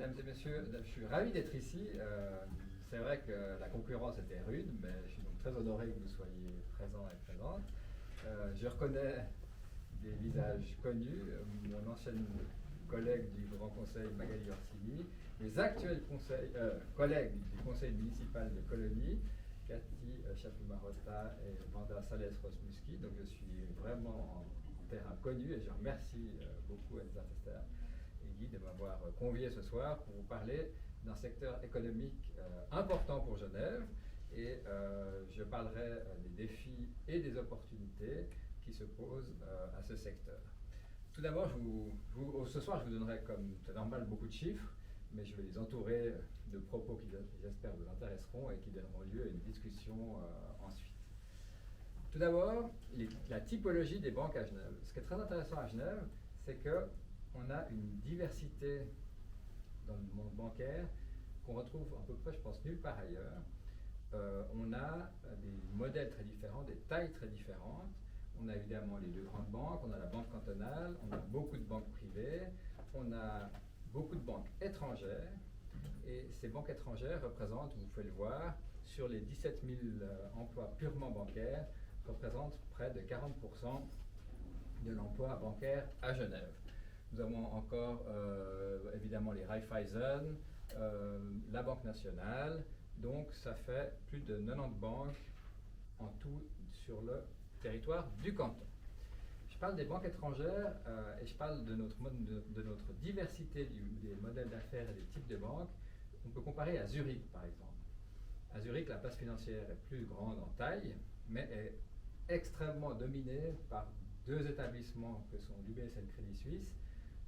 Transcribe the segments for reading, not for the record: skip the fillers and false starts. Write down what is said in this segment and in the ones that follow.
Mesdames et messieurs, je suis ravi d'être ici. C'est vrai que la concurrence était rude, mais je suis donc très honoré que vous soyez présents et présentes. Je reconnais des visages connus, mon ancienne collègue du Grand Conseil Magali Orsini, les actuels collègues du Conseil municipal de Colonie, Cathy Chapumarota et Vanda Sales-Rosmuski. Donc je suis vraiment en terrain connu et je remercie beaucoup Elsa Tester et Guy de m'avoir convié ce soir pour vous parler d'un secteur économique important pour Genève et je parlerai des défis et des opportunités qui se posent à ce secteur. Tout d'abord, ce soir, je vous donnerai, comme c'est normal, beaucoup de chiffres, mais je vais les entourer de propos qui, j'espère, vous intéresseront et qui donneront lieu à une discussion ensuite. Tout d'abord, la typologie des banques à Genève. Ce qui est très intéressant à Genève, c'est qu'on a une diversité dans le monde bancaire qu'on retrouve à peu près, je pense, nulle part ailleurs. On a des modèles très différents, des tailles très différentes. On a évidemment les deux grandes banques, on a la banque cantonale, on a beaucoup de banques privées, on a beaucoup de banques étrangères. Et ces banques étrangères représentent, vous pouvez le voir, sur les 17 000 emplois purement bancaires, représentent près de 40% de l'emploi bancaire à Genève. Nous avons encore évidemment les Raiffeisen, la Banque nationale, donc ça fait plus de 90 banques en tout sur le territoire du canton. Je parle des banques étrangères et je parle de notre diversité des modèles d'affaires et des types de banques. On peut comparer à Zurich par exemple. À Zurich, la place financière est plus grande en taille, mais est extrêmement dominée par deux établissements que sont l'UBS et le Crédit Suisse,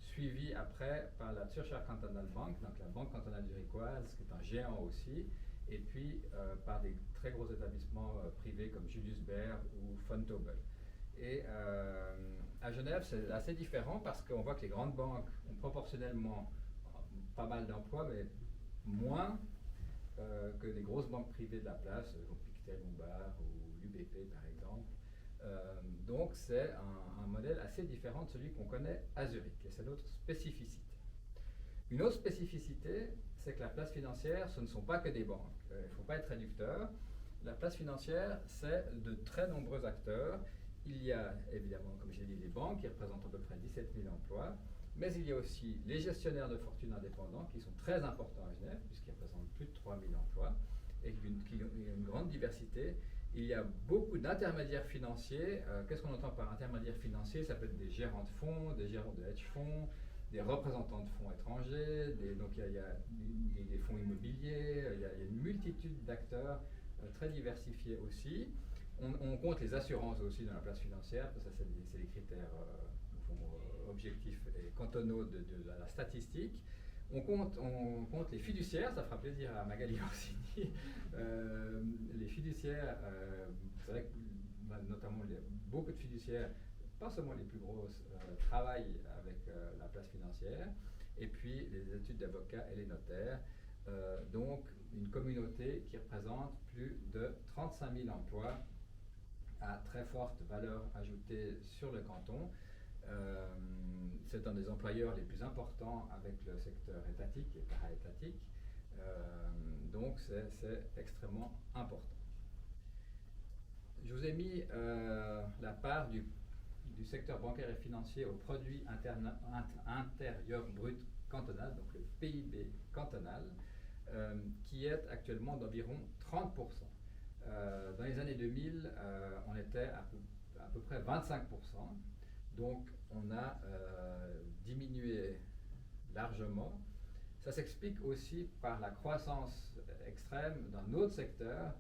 suivi après par la Zürcher Kantonalbank, donc la banque cantonale zurichoise, qui est un géant aussi, et puis par des très gros établissements privés comme Julius Baer ou Vontobel. Et à Genève, c'est assez différent parce qu'on voit que les grandes banques ont proportionnellement pas mal d'emplois, mais moins que les grosses banques privées de la place, comme Pictet, Lombard ou l'UBP par exemple. Donc c'est un modèle assez différent de celui qu'on connaît à Zurich, et c'est notre spécificité. Une autre spécificité, c'est que la place financière, ce ne sont pas que des banques. Il ne faut pas être réducteur. La place financière, c'est de très nombreux acteurs. Il y a évidemment, comme j'ai dit, les banques qui représentent à peu près 17 000 emplois, mais il y a aussi les gestionnaires de fortune indépendants qui sont très importants à Genève, puisqu'ils représentent plus de 3 000 emplois, et qui ont une grande diversité. Il y a beaucoup d'intermédiaires financiers. Qu'est-ce qu'on entend par intermédiaires financiers? Ça peut être des gérants de fonds, des gérants de hedge fonds, des représentants de fonds étrangers, donc il y a des fonds immobiliers, il y a une multitude d'acteurs très diversifiés aussi. On compte les assurances aussi dans la place financière, parce que ça c'est des critères objectifs et cantonaux de la statistique. On compte les fiduciaires, ça fera plaisir à Magali Orsini. Les fiduciaires, c'est vrai que notamment beaucoup de fiduciaires, pas seulement les plus grosses, travaillent avec la place financière, et puis les études d'avocats et les notaires. Donc une communauté qui représente plus de 35 000 emplois à très forte valeur ajoutée sur le canton. C'est un des employeurs les plus importants avec le secteur étatique et para-étatique. Donc c'est extrêmement important. Je vous ai mis la part du secteur bancaire et financier au produit intérieur brut cantonal, donc le PIB cantonal, qui est actuellement d'environ 30%. Dans les années 2000, on était à peu près 25%. Donc on a diminué largement. Ça s'explique aussi par la croissance extrême d'un autre secteur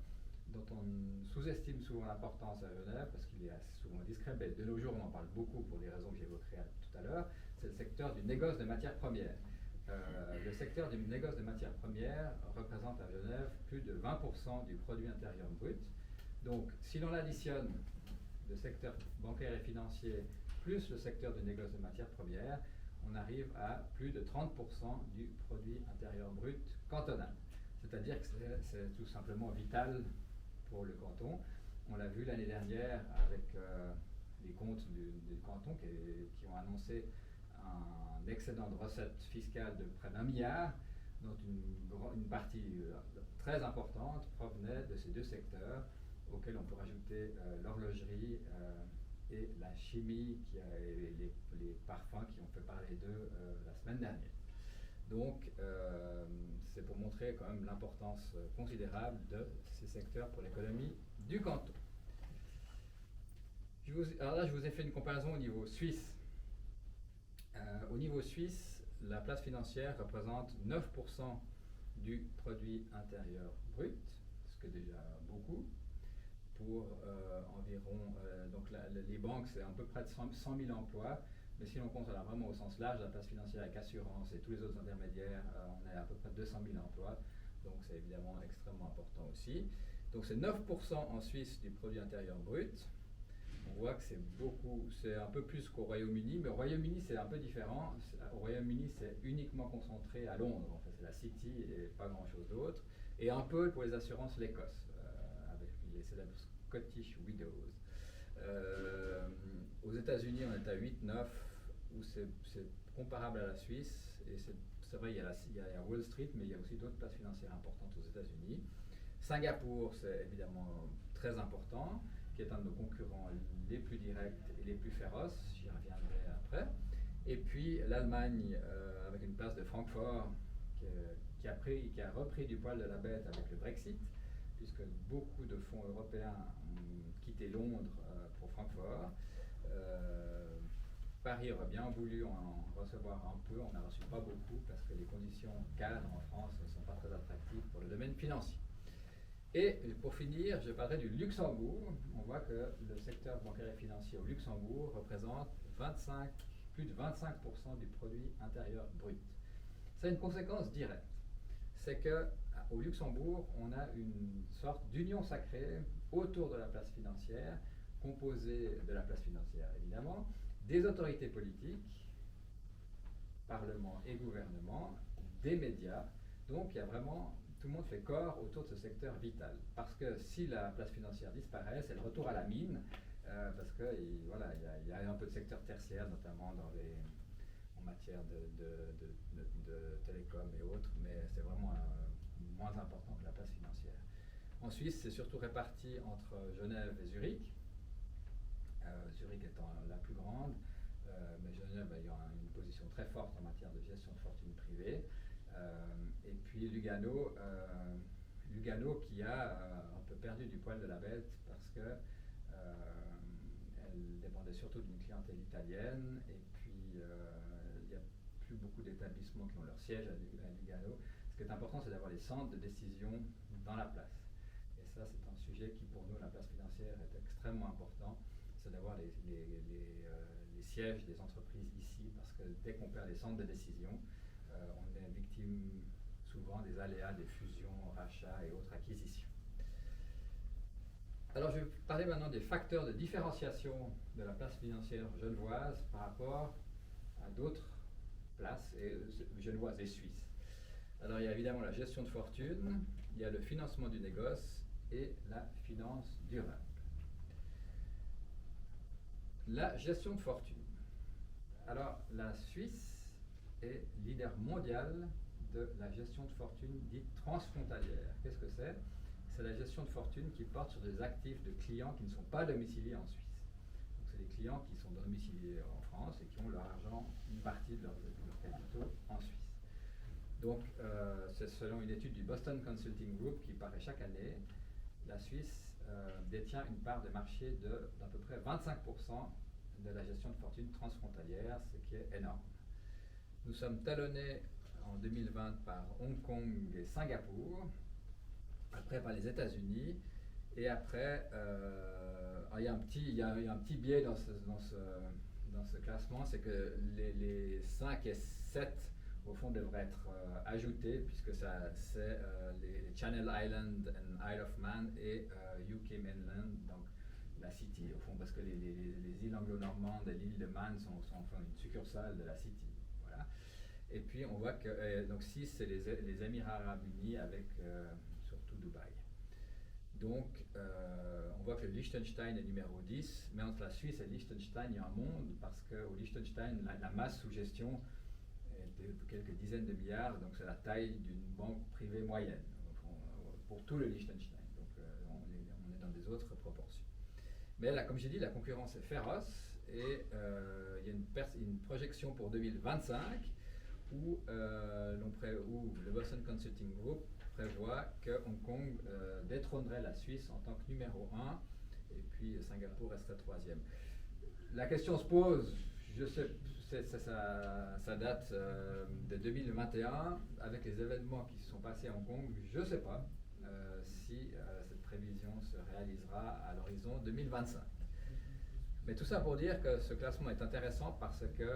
dont on sous-estime souvent l'importance à Genève parce qu'il est souvent discret, mais de nos jours on en parle beaucoup pour des raisons que j'évoquerai tout à l'heure. C'est le secteur du négoce de matières premières. Le secteur du négoce de matières premières représente à Genève plus de 20% du produit intérieur brut. Donc si l'on additionne le secteur bancaire et financier plus le secteur du négoce de matières premières, on arrive à plus de 30% du produit intérieur brut cantonal. C'est-à-dire que c'est tout simplement vital pour le canton. On l'a vu l'année dernière avec les comptes du canton qui ont annoncé un excédent de recettes fiscales de près d'1 milliard, dont une partie très importante provenait de ces deux secteurs, auxquels on peut rajouter l'horlogerie et la chimie et les parfums qui ont fait parler d'eux la semaine dernière. Donc, c'est pour montrer quand même l'importance considérable de ces secteurs pour l'économie du canton. Alors là, je vous ai fait une comparaison au niveau suisse. Au niveau suisse, la place financière représente 9% du produit intérieur brut, ce qui est déjà beaucoup. Pour environ, donc les banques, c'est à peu près de 100 000 emplois, mais si l'on compte alors vraiment au sens large, la place financière avec assurance et tous les autres intermédiaires, on est à peu près 200 000 emplois, donc c'est évidemment extrêmement important aussi. Donc c'est 9% en Suisse du produit intérieur brut. On voit que c'est beaucoup, c'est un peu plus qu'au Royaume-Uni, mais au Royaume-Uni c'est un peu différent. Au Royaume-Uni c'est uniquement concentré à Londres, en fait, c'est la City et pas grand-chose d'autre, et un peu pour les assurances l'Écosse, avec les célèbres Scottish Widows. Aux États-Unis on est à 8-9, où c'est comparable à la Suisse, et c'est vrai, il y a Wall Street, mais il y a aussi d'autres places financières importantes aux États-Unis. Singapour, c'est évidemment très important, qui est un de nos concurrents les plus directs et les plus féroces, j'y reviendrai après. Et puis l'Allemagne, avec une place de Francfort, qui a repris du poil de la bête avec le Brexit, puisque beaucoup de fonds européens ont quitté Londres pour Francfort. Paris aurait bien voulu en recevoir un peu, on n'a reçu pas beaucoup, parce que les conditions cadres en France ne sont pas très attractives pour le domaine financier. Et pour finir, je parlerai du Luxembourg. On voit que le secteur bancaire et financier au Luxembourg représente plus de 25% du produit intérieur brut. C'est une conséquence directe. C'est qu'au Luxembourg, on a une sorte d'union sacrée autour de la place financière, composée de la place financière évidemment, des autorités politiques, Parlement et gouvernement, des médias. Donc il y a vraiment... Tout le monde fait corps autour de ce secteur vital. Parce que si la place financière disparaît, c'est le retour à la mine, parce qu'il voilà, y a un peu de secteur tertiaire, notamment en matière de télécom et autres, mais c'est vraiment moins important que la place financière. En Suisse, c'est surtout réparti entre Genève et Zurich, Zurich étant la plus grande, mais Genève ayant une position très forte en matière de gestion de fortune privée. Et puis Lugano qui a un peu perdu du poil de la bête parce que elle dépendait surtout d'une clientèle italienne, et puis il n'y a plus beaucoup d'établissements qui ont leur siège à Lugano. Ce qui est important, c'est d'avoir les centres de décision dans la place. Et ça, c'est un sujet qui, pour nous, la place financière, est extrêmement important. C'est d'avoir les sièges des entreprises ici, parce que dès qu'on perd les centres de décision, on est victime souvent des aléas des fusions, rachats et autres acquisitions. Alors je vais parler maintenant des facteurs de différenciation de la place financière genevoise par rapport à d'autres places genevoises et suisses. Alors il y a évidemment la gestion de fortune, il y a le financement du négoce et la finance durable. La gestion de fortune. Alors la Suisse est leader mondial de la gestion de fortune dite transfrontalière. Qu'est-ce que c'est ? C'est la gestion de fortune qui porte sur des actifs de clients qui ne sont pas domiciliés en Suisse. Donc c'est des clients qui sont domiciliés en France et qui ont leur argent, une partie de leurs capitaux en Suisse. Donc c'est selon une étude du Boston Consulting Group qui paraît chaque année, la Suisse détient une part de marché d'à peu près 25% de la gestion de fortune transfrontalière, ce qui est énorme. Nous sommes talonnés en 2020 par Hong Kong et Singapour, après par les États-Unis, et après, il y a un petit biais dans ce classement, c'est que les 5 et 7 au fond devraient être ajoutés, puisque c'est les Channel Islands and Isle of Man et UK Mainland, donc la City au fond, parce que les îles anglo-normandes et l'île de Man sont enfin une succursale de la City. Voilà. Et puis on voit que donc 6 c'est les Émirats Arabes Unis avec surtout Dubaï. Donc, on voit que le Liechtenstein est numéro 10, mais entre la Suisse et le Liechtenstein, il y a un monde, parce qu'au Liechtenstein, la masse sous gestion est de quelques dizaines de milliards, donc c'est la taille d'une banque privée moyenne, pour tout le Liechtenstein. Donc, on est dans des autres proportions. Mais là, comme j'ai dit, la concurrence est féroce, et il y a une projection pour 2025 où le Boston Consulting Group prévoit que Hong Kong détrônerait la Suisse en tant que numéro 1, et puis Singapour resterait troisième. La question se pose, je sais, ça date de 2021, avec les événements qui se sont passés à Hong Kong, je ne sais pas si cette prévision se réalisera à l'horizon 2025. Mais tout ça pour dire que ce classement est intéressant parce que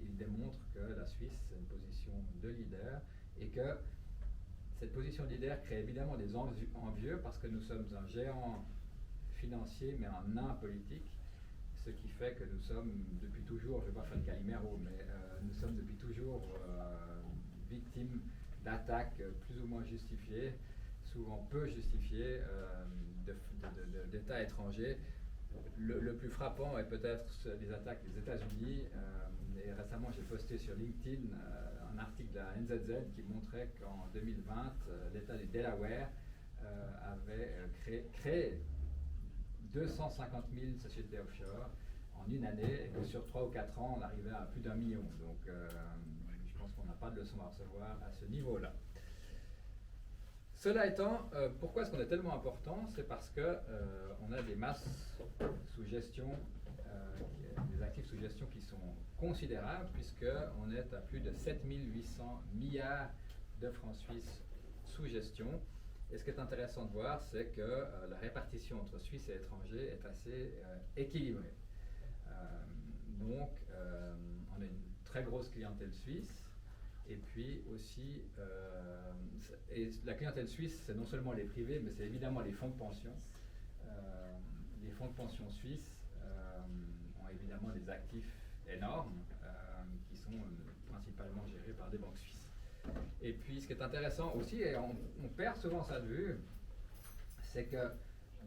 il démontre que la Suisse a une position de leader, et que cette position de leader crée évidemment des envieux parce que nous sommes un géant financier mais un nain politique, ce qui fait que nous sommes depuis toujours, je ne vais pas faire le Calimero, mais nous sommes depuis toujours victimes d'attaques plus ou moins justifiées, souvent peu justifiées, d'États étrangers. Le plus frappant est peut-être les attaques des États-Unis. Et récemment, j'ai posté sur LinkedIn un article de la NZZ qui montrait qu'en 2020, l'État du Delaware avait créé 250 000 sociétés offshore en une année, et que sur 3 ou 4 ans, on arrivait à plus d'1 million. Donc, je pense qu'on n'a pas de leçon à recevoir à ce niveau-là. Cela étant, pourquoi est-ce qu'on est tellement important? C'est parce qu'on a des masses sous gestion, des actifs sous gestion qui sont considérables, puisqu'on est à plus de 7 800 milliards de francs suisses sous gestion. Et ce qui est intéressant de voir, c'est que la répartition entre Suisse et étrangers est assez équilibrée. Donc, on a une très grosse clientèle suisse. Et puis aussi, et la clientèle suisse, c'est non seulement les privés, mais c'est évidemment les fonds de pension. Les fonds de pension suisses ont évidemment des actifs énormes qui sont principalement gérés par des banques suisses. Et puis, ce qui est intéressant aussi, et on perd souvent ça de vue, c'est que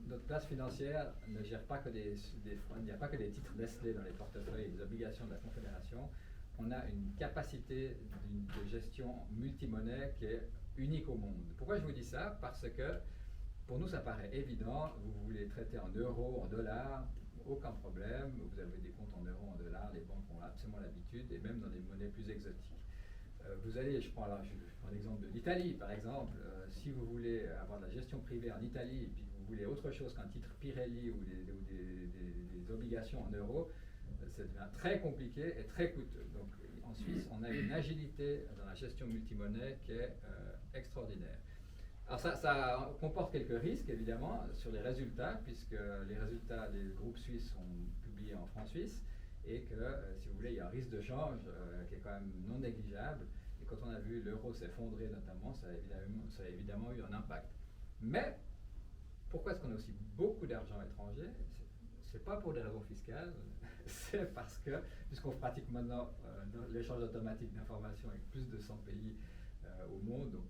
notre place financière ne gère pas que il n'y a pas que des titres Nestlé dans les portefeuilles et des obligations de la Confédération. On a une capacité de gestion multimonnaie qui est unique au monde. Pourquoi je vous dis ça? Parce que pour nous, ça paraît évident. Vous voulez traiter en euros, en dollars, aucun problème. Vous avez des comptes en euros, en dollars. Les banques ont absolument l'habitude, et même dans des monnaies plus exotiques. Vous allez, je prends l'exemple de l'Italie, par exemple. Si vous voulez avoir de la gestion privée en Italie, et puis que vous voulez autre chose qu'un titre Pirelli ou des obligations en euros, ça devient très compliqué et très coûteux. Donc, en Suisse, on a une agilité dans la gestion multimonnaie qui est extraordinaire. Alors, ça comporte quelques risques, évidemment, sur les résultats, puisque les résultats des groupes suisses sont publiés en francs suisses, et que, si vous voulez, il y a un risque de change qui est quand même non négligeable. Et quand on a vu l'euro s'effondrer, notamment, ça a évidemment eu un impact. Mais, pourquoi est-ce qu'on a aussi beaucoup d'argent étranger? C'est pas pour des raisons fiscales, c'est parce que, puisqu'on pratique maintenant l'échange automatique d'informations avec plus de 100 pays au monde, donc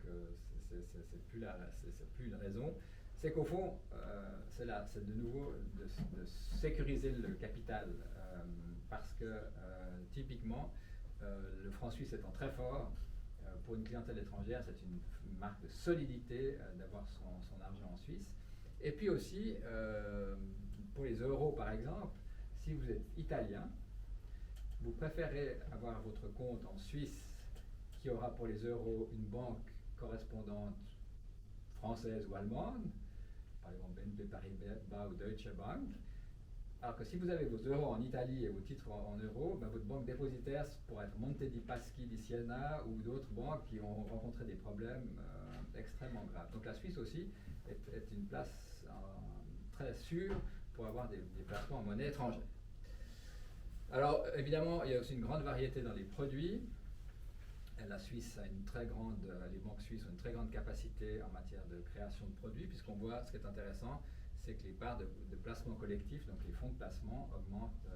c'est plus une raison, c'est qu'au fond, c'est de nouveau de sécuriser le capital, parce que typiquement, le franc suisse étant très fort, pour une clientèle étrangère, c'est une marque de solidité d'avoir son argent en Suisse. Et puis aussi, pour les euros par exemple, si vous êtes italien, vous préférez avoir votre compte en Suisse qui aura pour les euros une banque correspondante française ou allemande, par exemple BNP Paribas ou Deutsche Bank, alors que si vous avez vos euros en Italie et vos titres en euros, ben votre banque dépositaire pourrait être Monte dei Paschi di Siena ou d'autres banques qui ont rencontré des problèmes extrêmement graves. Donc la Suisse aussi est une place très sûre pour avoir des placements en monnaie étrangère. Alors évidemment, il y a aussi une grande variété dans les produits. La Suisse a les banques suisses ont une très grande capacité en matière de création de produits, puisqu'on voit, ce qui est intéressant, c'est que les parts de placement collectif, donc les fonds de placement, augmentent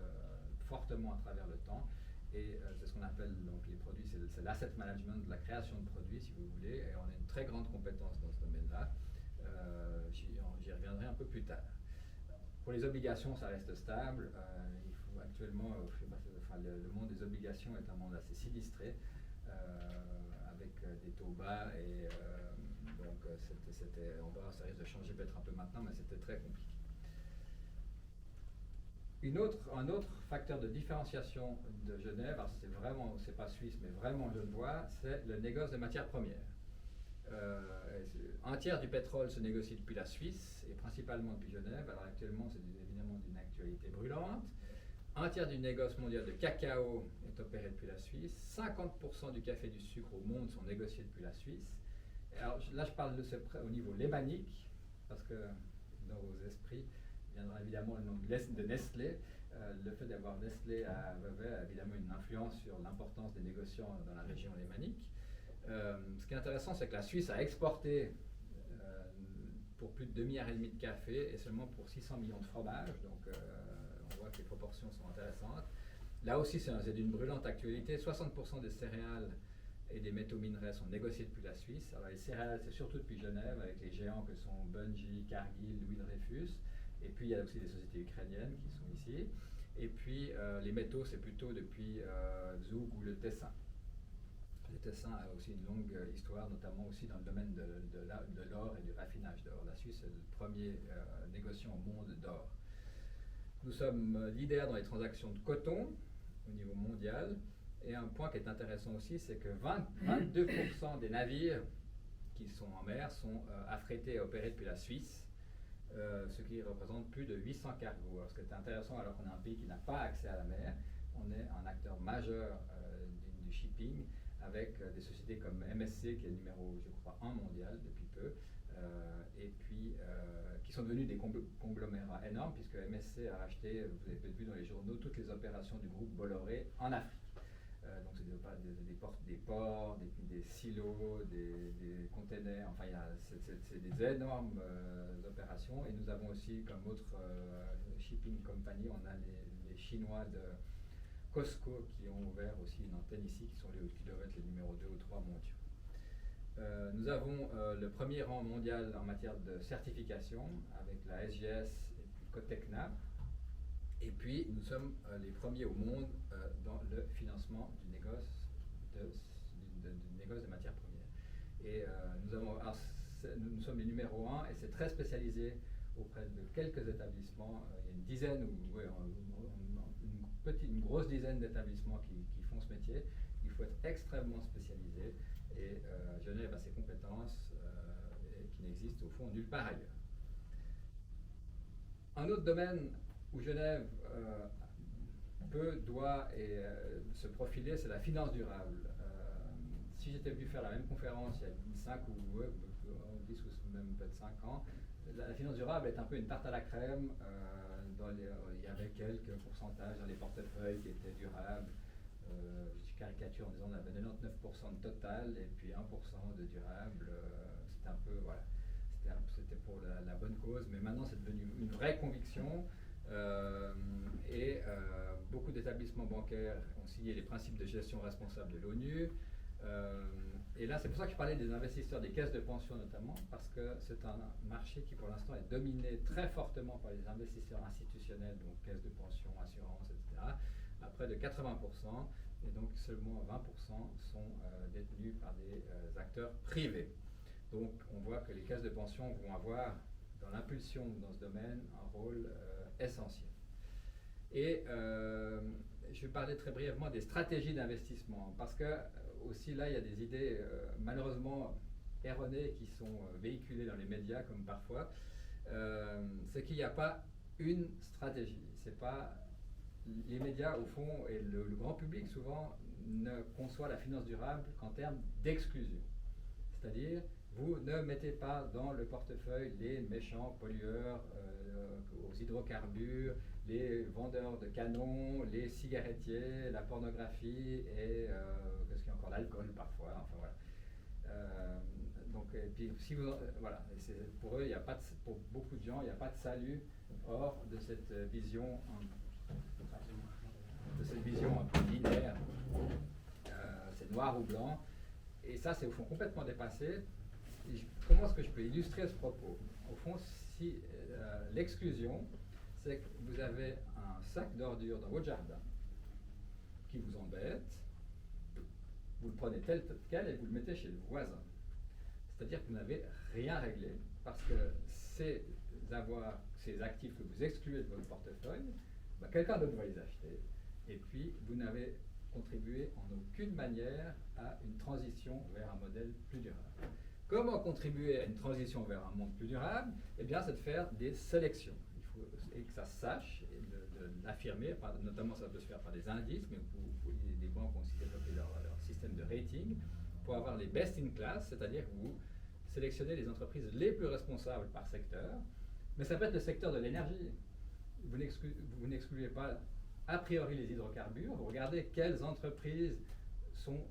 fortement à travers le temps. Et c'est ce qu'on appelle donc les produits, c'est l'asset management, la création de produits, si vous voulez, et on a une très grande compétence dans ce domaine-là. J'y reviendrai un peu plus tard. Pour les obligations, ça reste stable. Il faut actuellement, le monde des obligations est un monde assez sinistré, avec des taux bas et donc on verra, ça risque de changer peut-être un peu maintenant, mais c'était très compliqué. Un autre facteur de différenciation de Genève, c'est pas suisse, mais vraiment genevois, c'est le négoce de matières premières. Un tiers du pétrole se négocie depuis la Suisse et principalement depuis Genève. Alors actuellement, c'est évidemment d'une actualité brûlante. Un tiers du négoce mondial de cacao est opéré depuis la Suisse. 50% du café et du sucre au monde sont négociés depuis la Suisse. Alors là, je parle de ce au niveau lémanique, parce que dans vos esprits viendra évidemment le nom de Nestlé. Le fait d'avoir Nestlé avait évidemment une influence sur l'importance des négociants dans la région lémanique. Ce qui est intéressant, c'est que la Suisse a exporté pour plus de 2,5 milliards de café et seulement pour 600 millions de fromages. Donc on voit que les proportions sont intéressantes. Là aussi, c'est d'une brûlante actualité. 60% des céréales et des métaux minerais sont négociés depuis la Suisse. Alors les céréales, c'est surtout depuis Genève, avec les géants que sont Bunge, Cargill, Louis Dreyfus. Et puis il y a aussi des sociétés ukrainiennes qui sont ici. Et puis les métaux, c'est plutôt depuis Zug ou le Tessin. Le Tessin a aussi une longue histoire, notamment aussi dans le domaine de l'or et du raffinage d'or. La Suisse est le premier négociant au monde d'or. Nous sommes leaders dans les transactions de coton au niveau mondial. Et un point qui est intéressant aussi, c'est que 22% des navires qui sont en mer sont affrétés et opérés depuis la Suisse. Ce qui représente plus de 800 cargos. Alors, ce qui est intéressant, alors qu'on est un pays qui n'a pas accès à la mer, on est un acteur majeur du shipping, avec des sociétés comme MSC, qui est numéro, je crois, 1 mondial depuis peu, et puis qui sont devenus des conglomérats énormes, puisque MSC a racheté, vous avez peut-être vu dans les journaux, toutes les opérations du groupe Bolloré en Afrique. Donc c'est des ports, des silos, des containers, enfin c'est des énormes opérations. Et nous avons aussi, comme autre shipping company, on a les Chinois de Costco qui ont ouvert aussi une antenne ici, qui doivent être les numéros 2 ou 3 mondiaux. Nous avons le premier rang mondial en matière de certification avec la SGS et puis Cotecna. Et puis, nous sommes les premiers au monde dans le financement du négoce de matières premières. Et nous sommes les numéros 1 et c'est très spécialisé auprès de quelques établissements. Il y a une dizaine, une grosse dizaine d'établissements qui font ce métier. Il faut être extrêmement spécialisé et Genève a ses compétences qui n'existent au fond nulle part ailleurs. Un autre domaine où Genève doit se profiler, c'est la finance durable. Si j'étais venu faire la même conférence il y a 5 ou 10 ou même peut-être 5 ans, la finance durable est un peu une tarte à la crème. Il y avait quelques pourcentages dans les portefeuilles qui étaient durables. Je caricature en disant qu'on avait 99% de total et puis 1% de durable. C'était un peu, voilà, c'était pour la bonne cause, mais maintenant c'est devenu une vraie conviction. Beaucoup d'établissements bancaires ont signé les principes de gestion responsable de l'ONU. Et là, c'est pour ça que je parlais des investisseurs, des caisses de pension notamment, parce que c'est un marché qui pour l'instant est dominé très fortement par les investisseurs institutionnels, donc caisses de pension, assurances, etc., à près de 80%, et donc seulement 20% sont détenus par des acteurs privés. Donc on voit que les caisses de pension vont avoir, dans l'impulsion dans ce domaine, un rôle essentiel. Et je vais parler très brièvement des stratégies d'investissement, parce que aussi là, il y a des idées malheureusement erronées qui sont véhiculées dans les médias, comme parfois. C'est qu'il n'y a pas une stratégie. C'est pas les médias, au fond, et le grand public, souvent, ne conçoit la finance durable qu'en termes d'exclusion. C'est-à-dire, vous ne mettez pas dans le portefeuille les méchants pollueurs aux hydrocarbures, les vendeurs de canons, les cigarettiers, la pornographie et qu'est-ce qu'il y a encore, l'alcool parfois, enfin voilà. Donc, et puis, si vous, voilà, pour eux, il y a pas pour beaucoup de gens, il n'y a pas de salut hors de cette vision un peu linéaire. C'est noir ou blanc. Et ça, c'est au fond complètement dépassé. comment est-ce que je peux illustrer ce propos? Au fond, si l'exclusion, c'est que vous avez un sac d'ordures dans votre jardin qui vous embête, vous le prenez tel quel et vous le mettez chez le voisin. C'est-à-dire que vous n'avez rien réglé parce que ces actifs que vous excluez de votre portefeuille, quelqu'un d'autre va les acheter. Et puis, vous n'avez contribué en aucune manière à une transition vers un modèle plus durable. Comment contribuer à une transition vers un monde plus durable? Eh bien, c'est de faire des sélections. Il faut et que ça se sache, et de l'affirmer, notamment ça peut se faire par des indices, mais les banques ont aussi développé leur système de rating, pour avoir les best in class, c'est-à-dire que vous sélectionnez les entreprises les plus responsables par secteur, mais ça peut être le secteur de l'énergie. Vous n'excluez pas a priori les hydrocarbures, vous regardez quelles entreprises sont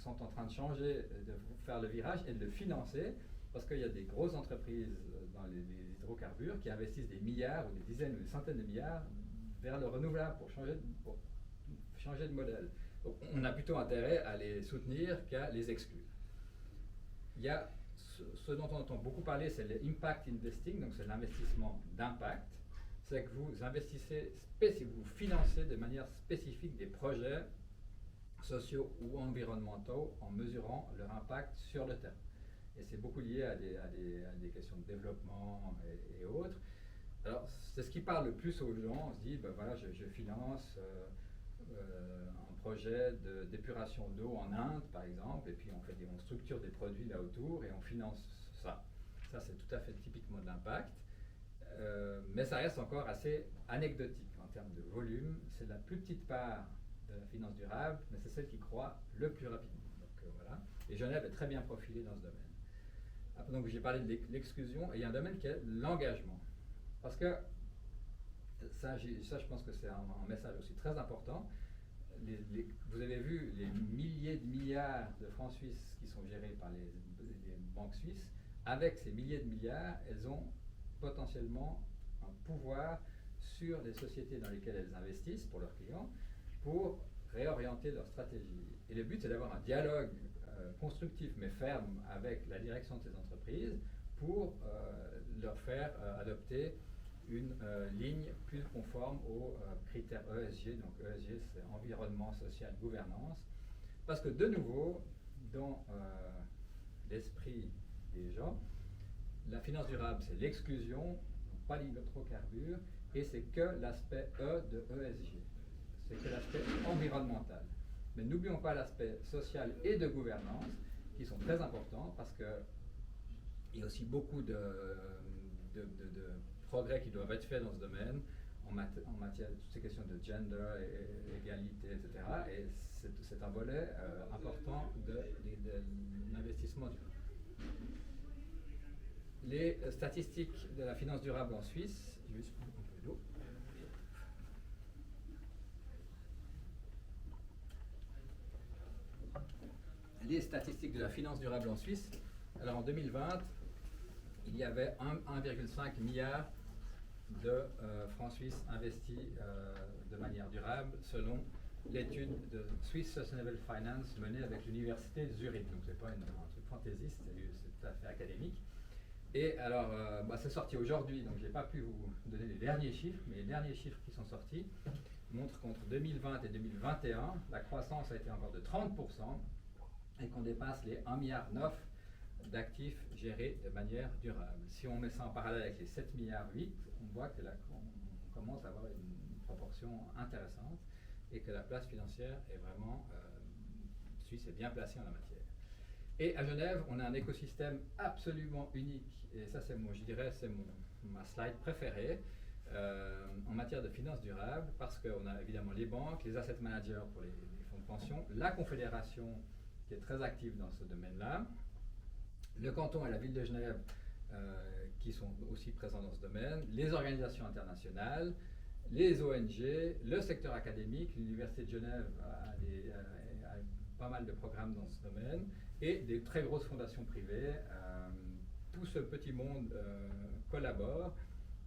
en train de changer, de faire le virage et de le financer, parce qu'il y a des grosses entreprises dans les hydrocarbures qui investissent des milliards ou des dizaines ou des centaines de milliards vers le renouvelable pour changer de modèle. Donc on a plutôt intérêt à les soutenir qu'à les exclure. Il y a ce dont on entend beaucoup parler, c'est l'impact investing, donc c'est l'investissement d'impact. C'est que vous investissez, vous financez de manière spécifique des projets sociaux ou environnementaux en mesurant leur impact sur le terrain. Et c'est beaucoup lié à des questions de développement et autres. Alors, c'est ce qui parle le plus aux gens. On se dit, voilà, je finance un projet d'épuration d'eau en Inde, par exemple, et puis on structure des produits là autour et on finance ça. Ça, c'est tout à fait typiquement de l'impact. Mais ça reste encore assez anecdotique en termes de volume. C'est la plus petite part de la finance durable, mais c'est celle qui croît le plus rapidement. Donc, voilà. Et Genève est très bien profilée dans ce domaine. Donc j'ai parlé de l'exclusion, et il y a un domaine qui est l'engagement. Parce que ça, je pense que c'est un message aussi très important. Vous avez vu les milliers de milliards de francs suisses qui sont gérés par les banques suisses. Avec ces milliers de milliards, elles ont potentiellement un pouvoir sur les sociétés dans lesquelles elles investissent pour leurs clients, pour réorienter leur stratégie. Et le but, c'est d'avoir un dialogue constructif mais ferme avec la direction de ces entreprises pour leur faire adopter une ligne plus conforme aux critères ESG. Donc ESG, c'est environnement, social, gouvernance. Parce que de nouveau, dans l'esprit des gens, la finance durable, c'est l'exclusion, pas l'hydrocarbure, et c'est que l'aspect E de ESG. C'est que l'aspect environnemental. Mais n'oublions pas l'aspect social et de gouvernance, qui sont très importants, parce qu'il y a aussi beaucoup de progrès qui doivent être faits dans ce domaine, en matière de toutes ces questions de gender, et égalité, etc. Et c'est un volet important de l'investissement durable. Les statistiques de la finance durable en Suisse, je vais juste prendre un peu d'eau. Les statistiques de la finance durable en Suisse. Alors en 2020, il y avait 1,5 milliard de francs suisses investis de manière durable selon l'étude de Swiss Sustainable Finance menée avec l'université de Zurich. Donc c'est pas un truc fantaisiste, c'est tout à fait académique. Et alors, c'est sorti aujourd'hui, donc je n'ai pas pu vous donner les derniers chiffres, mais les derniers chiffres qui sont sortis montrent qu'entre 2020 et 2021, la croissance a été encore de 30%, et qu'on dépasse les 1,9 milliard d'actifs gérés de manière durable. Si on met ça en parallèle avec les 7,8 milliards, on voit que on commence à avoir une proportion intéressante et que la place financière est vraiment, Suisse est bien placée en la matière. Et à Genève, on a un écosystème absolument unique, et ça c'est ma slide préférée en matière de finances durables, parce qu'on a évidemment les banques, les asset managers pour les fonds de pension, la Confédération qui est très active dans ce domaine-là, le canton et la ville de Genève qui sont aussi présents dans ce domaine, les organisations internationales, les ONG, le secteur académique, l'Université de Genève a pas mal de programmes dans ce domaine, et des très grosses fondations privées. Tout ce petit monde collabore,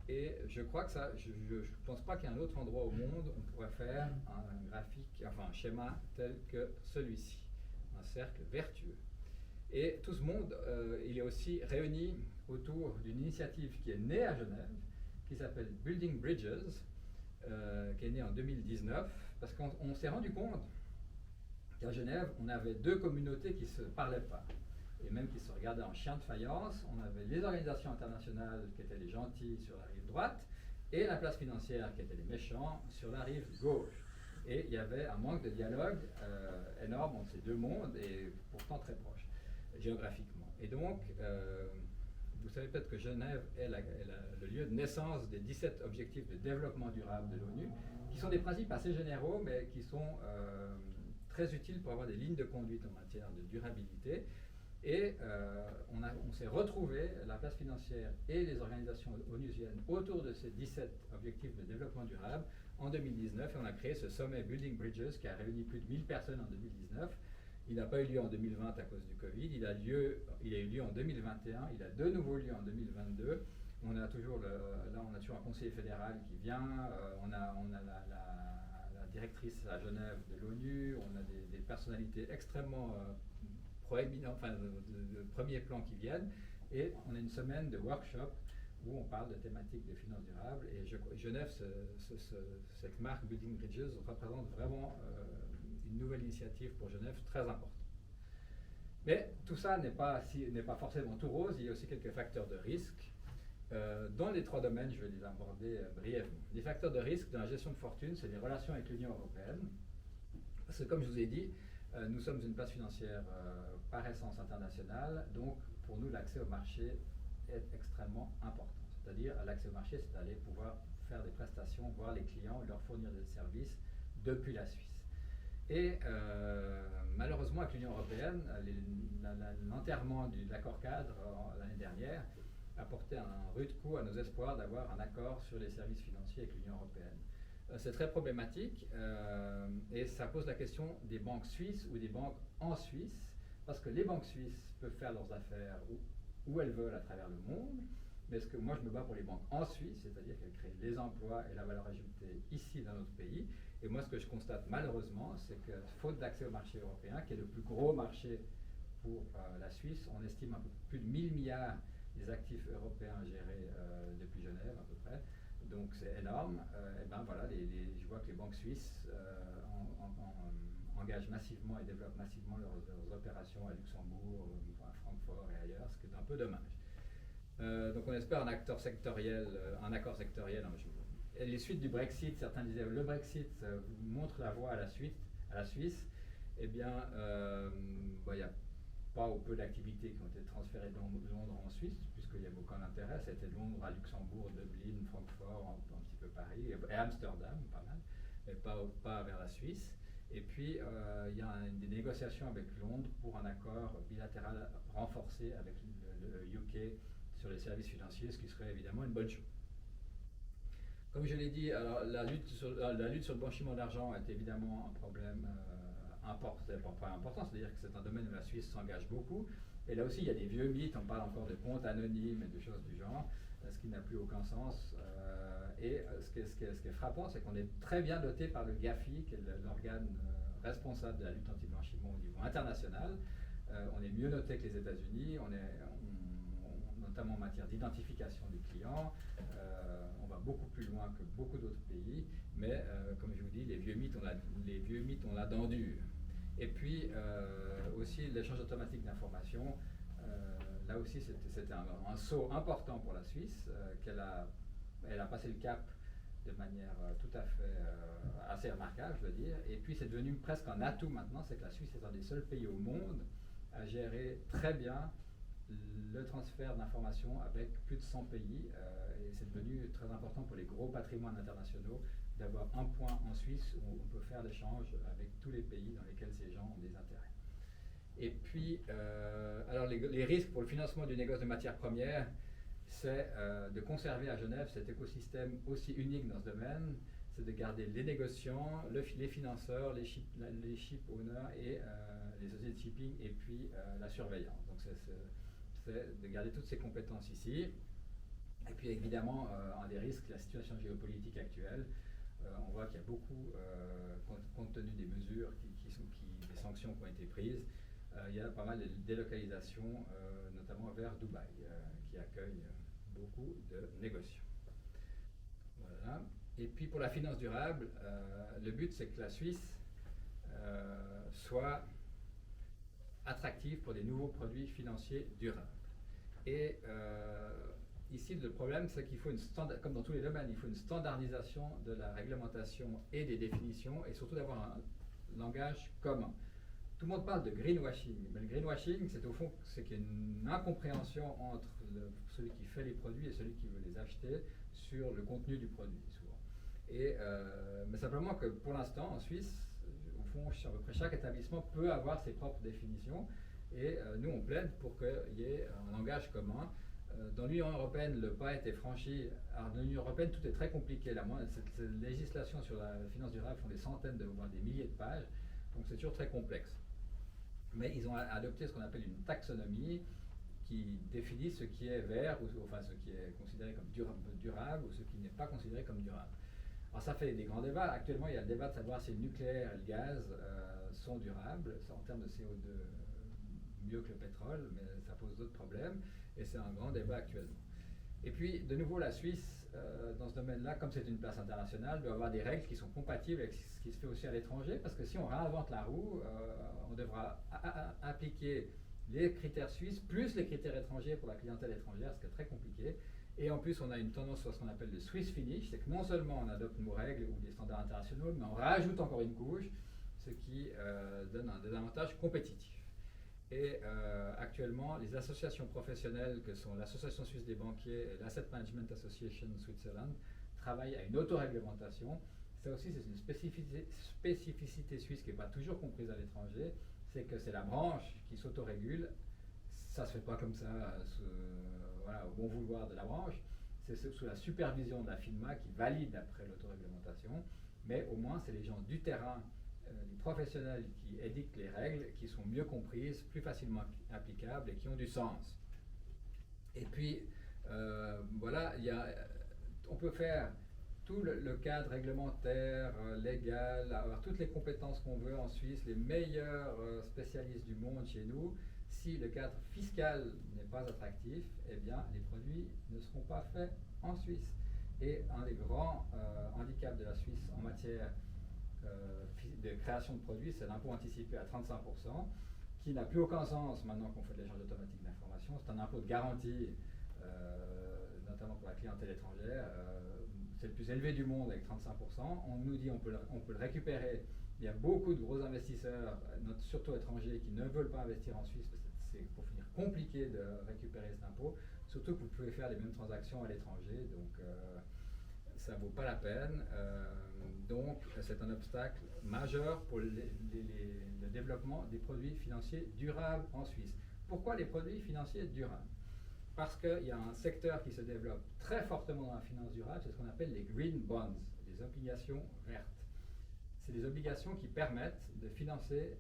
et je crois que ça, je ne pense pas qu'il y ait un autre endroit au monde où on pourrait faire un graphique, enfin un schéma tel que celui-ci, un cercle vertueux. Et tout ce monde, il est aussi réuni autour d'une initiative qui est née à Genève, qui s'appelle Building Bridges, qui est née en 2019, parce qu'on s'est rendu compte qu'à Genève, on avait deux communautés qui ne se parlaient pas, et même qui se regardaient en chien de faïence. On avait les organisations internationales qui étaient les gentils sur la rive droite, et la place financière qui étaient les méchants sur la rive gauche. Et il y avait un manque de dialogue énorme entre ces deux mondes, et pourtant très proches, géographiquement. Et donc, vous savez peut-être que Genève est le lieu de naissance des 17 objectifs de développement durable de l'ONU, qui sont des principes assez généraux, mais qui sont très utiles pour avoir des lignes de conduite en matière de durabilité. Et on s'est retrouvé, la place financière et les organisations onusiennes, autour de ces 17 objectifs de développement durable en 2019, et on a créé ce sommet Building Bridges qui a réuni plus de 1000 personnes en 2019. Il n'a pas eu lieu en 2020 à cause du Covid, il a eu lieu en 2021, il a de nouveau lieu en 2022. On a toujours un conseiller fédéral qui vient, on a la directrice à Genève de l'ONU, on a des personnalités extrêmement proéminentes, enfin de premier plan qui viennent, et on a une semaine de workshop où on parle de thématiques de finances durables, et Genève, cette marque Building Bridges représente vraiment une nouvelle initiative pour Genève très importante. Mais tout ça n'est pas forcément tout rose, il y a aussi quelques facteurs de risque. Dans les trois domaines, je vais les aborder brièvement. Les facteurs de risque dans la gestion de fortune, c'est les relations avec l'Union européenne. Parce que comme je vous ai dit, nous sommes une place financière par essence internationale, donc pour nous l'accès au marché est extrêmement important. C'est-à-dire l'accès au marché, c'est d'aller pouvoir faire des prestations, voir les clients et leur fournir des services depuis la Suisse. Et malheureusement, avec l'Union européenne, l'enterrement de l'accord cadre l'année dernière a porté un rude coup à nos espoirs d'avoir un accord sur les services financiers avec l'Union européenne. C'est très problématique et ça pose la question des banques suisses ou des banques en Suisse, parce que les banques suisses peuvent faire leurs affaires où elles veulent à travers le monde, mais moi je me bats pour les banques en Suisse, c'est-à-dire qu'elles créent les emplois et la valeur ajoutée ici dans notre pays. Et moi ce que je constate malheureusement, c'est que faute d'accès au marché européen, qui est le plus gros marché pour la Suisse, on estime un peu plus de 1000 milliards des actifs européens gérés depuis Genève à peu près, donc c'est énorme. Et ben voilà, je vois que les banques suisses engagent massivement et développent massivement leurs opérations à Luxembourg, à Francfort et ailleurs, ce qui est un peu dommage. Donc on espère un accord sectoriel. Et les suites du Brexit, certains disaient le Brexit montre la voie à la Suisse. Eh bien, il n'y a pas ou peu d'activités qui ont été transférées de Londres en Suisse, puisqu'il y a aucun intérêt. C'était de Londres à Luxembourg, Dublin, Francfort, un petit peu Paris, et Amsterdam, pas mal, mais pas vers la Suisse. Et puis, il y a des négociations avec Londres pour un accord bilatéral renforcé avec le UK sur les services financiers, ce qui serait évidemment une bonne chose. Comme je l'ai dit, alors, la lutte sur le blanchiment d'argent est évidemment un problème important, c'est-à-dire que c'est un domaine où la Suisse s'engage beaucoup. Et là aussi, il y a des vieux mythes, on parle encore de comptes anonymes et de choses du genre, ce qui n'a plus aucun sens. Ce qui est frappant, c'est qu'on est très bien doté par le GAFI, qui est l'organe responsable de la lutte anti-blanchiment au niveau international. On est mieux noté que les États-Unis, notamment en matière d'identification du client. On va beaucoup plus loin que beaucoup d'autres pays, mais comme je vous dis, les vieux mythes, on l'a dans dur. Et puis aussi l'échange automatique d'informations. Là aussi, c'était un saut important pour la Suisse, elle a passé le cap de manière tout à fait assez remarquable, je veux dire. Et puis c'est devenu presque un atout maintenant, c'est que la Suisse est un des seuls pays au monde à gérer très bien le transfert d'informations avec plus de 100 pays. Et c'est devenu très important pour les gros patrimoines internationaux d'avoir un point en Suisse où on peut faire l'échange avec tous les pays dans lesquels ces gens ont des intérêts. Et puis, alors les risques pour le financement du négoce de matières premières, c'est de conserver à Genève cet écosystème aussi unique dans ce domaine, c'est de garder les négociants, les financeurs, les ship owners et les sociétés de shipping, et puis la surveillance. Donc c'est de garder toutes ces compétences ici. Et puis évidemment, un des risques, la situation géopolitique actuelle. On voit qu'il y a beaucoup, compte tenu des mesures, des sanctions qui ont été prises, il y a pas mal de délocalisations, notamment vers Dubaï, qui accueille beaucoup de négociants. Voilà. Et puis pour la finance durable, le but c'est que la Suisse soit attractive pour des nouveaux produits financiers durables. Et ici, le problème, c'est qu'il faut comme dans tous les domaines, il faut une standardisation de la réglementation et des définitions, et surtout d'avoir un langage commun. Tout le monde parle de greenwashing, mais le greenwashing, c'est au fond qu'il y a une incompréhension entre celui qui fait les produits et celui qui veut les acheter sur le contenu du produit, souvent. Mais simplement que pour l'instant, en Suisse, au fond, à peu près chaque établissement peut avoir ses propres définitions, et nous, on plaide pour qu'il y ait un langage commun. Dans l'Union européenne, le pas a été franchi. Alors, dans l'Union européenne, tout est très compliqué. Cette législation sur la finance durable font des centaines, voire des milliers de pages, donc c'est toujours très complexe. Mais ils ont adopté ce qu'on appelle une taxonomie qui définit ce qui est vert, enfin ce qui est considéré comme durable ou ce qui n'est pas considéré comme durable. Alors ça fait des grands débats. Actuellement, il y a le débat de savoir si le nucléaire et le gaz sont durables, en termes de CO2 mieux que le pétrole, mais ça pose d'autres problèmes, et c'est un grand débat actuellement. Et puis, de nouveau, la Suisse, dans ce domaine-là, comme c'est une place internationale, doit avoir des règles qui sont compatibles avec ce qui se fait aussi à l'étranger, parce que si on réinvente la roue, on devra appliquer les critères suisses, plus les critères étrangers pour la clientèle étrangère, ce qui est très compliqué. Et en plus, on a une tendance sur ce qu'on appelle le Swiss Finish, c'est que non seulement on adopte nos règles ou des standards internationaux, mais on rajoute encore une couche, ce qui donne un désavantage compétitif. Et actuellement, les associations professionnelles que sont l'Association suisse des banquiers et l'Asset Management Association Switzerland travaillent à une autoréglementation. Ça aussi, c'est une spécificité suisse qui n'est pas toujours comprise à l'étranger, c'est que c'est la branche qui s'autorégule. Ça ne se fait pas comme ça, voilà, au bon vouloir de la branche. C'est sous la supervision de la FINMA qui valide après l'autoréglementation, mais au moins, c'est les gens du terrain, les professionnels qui édictent les règles, qui sont mieux comprises, plus facilement applicables et qui ont du sens. Et puis, voilà, on peut faire tout le cadre réglementaire, légal, avoir toutes les compétences qu'on veut en Suisse, les meilleurs spécialistes du monde chez nous. Si le cadre fiscal n'est pas attractif, eh bien, les produits ne seront pas faits en Suisse. Et un des grands handicaps de la Suisse en matière de création de produits, c'est l'impôt anticipé à 35%, qui n'a plus aucun sens maintenant qu'on fait de l'échange automatique d'informations. C'est un impôt de garantie, notamment pour la clientèle étrangère. C'est le plus élevé du monde avec 35%. On nous dit on peut le récupérer. Il y a beaucoup de gros investisseurs, surtout étrangers, qui ne veulent pas investir en Suisse parce que c'est pour finir compliqué de récupérer cet impôt. Surtout que vous pouvez faire les mêmes transactions à l'étranger, donc ça ne vaut pas la peine. Donc c'est un obstacle majeur pour le développement des produits financiers durables en Suisse. Pourquoi les produits financiers durables? Parce qu'il y a un secteur qui se développe très fortement dans la finance durable, c'est ce qu'on appelle les green bonds, les obligations vertes. C'est des obligations qui permettent de financer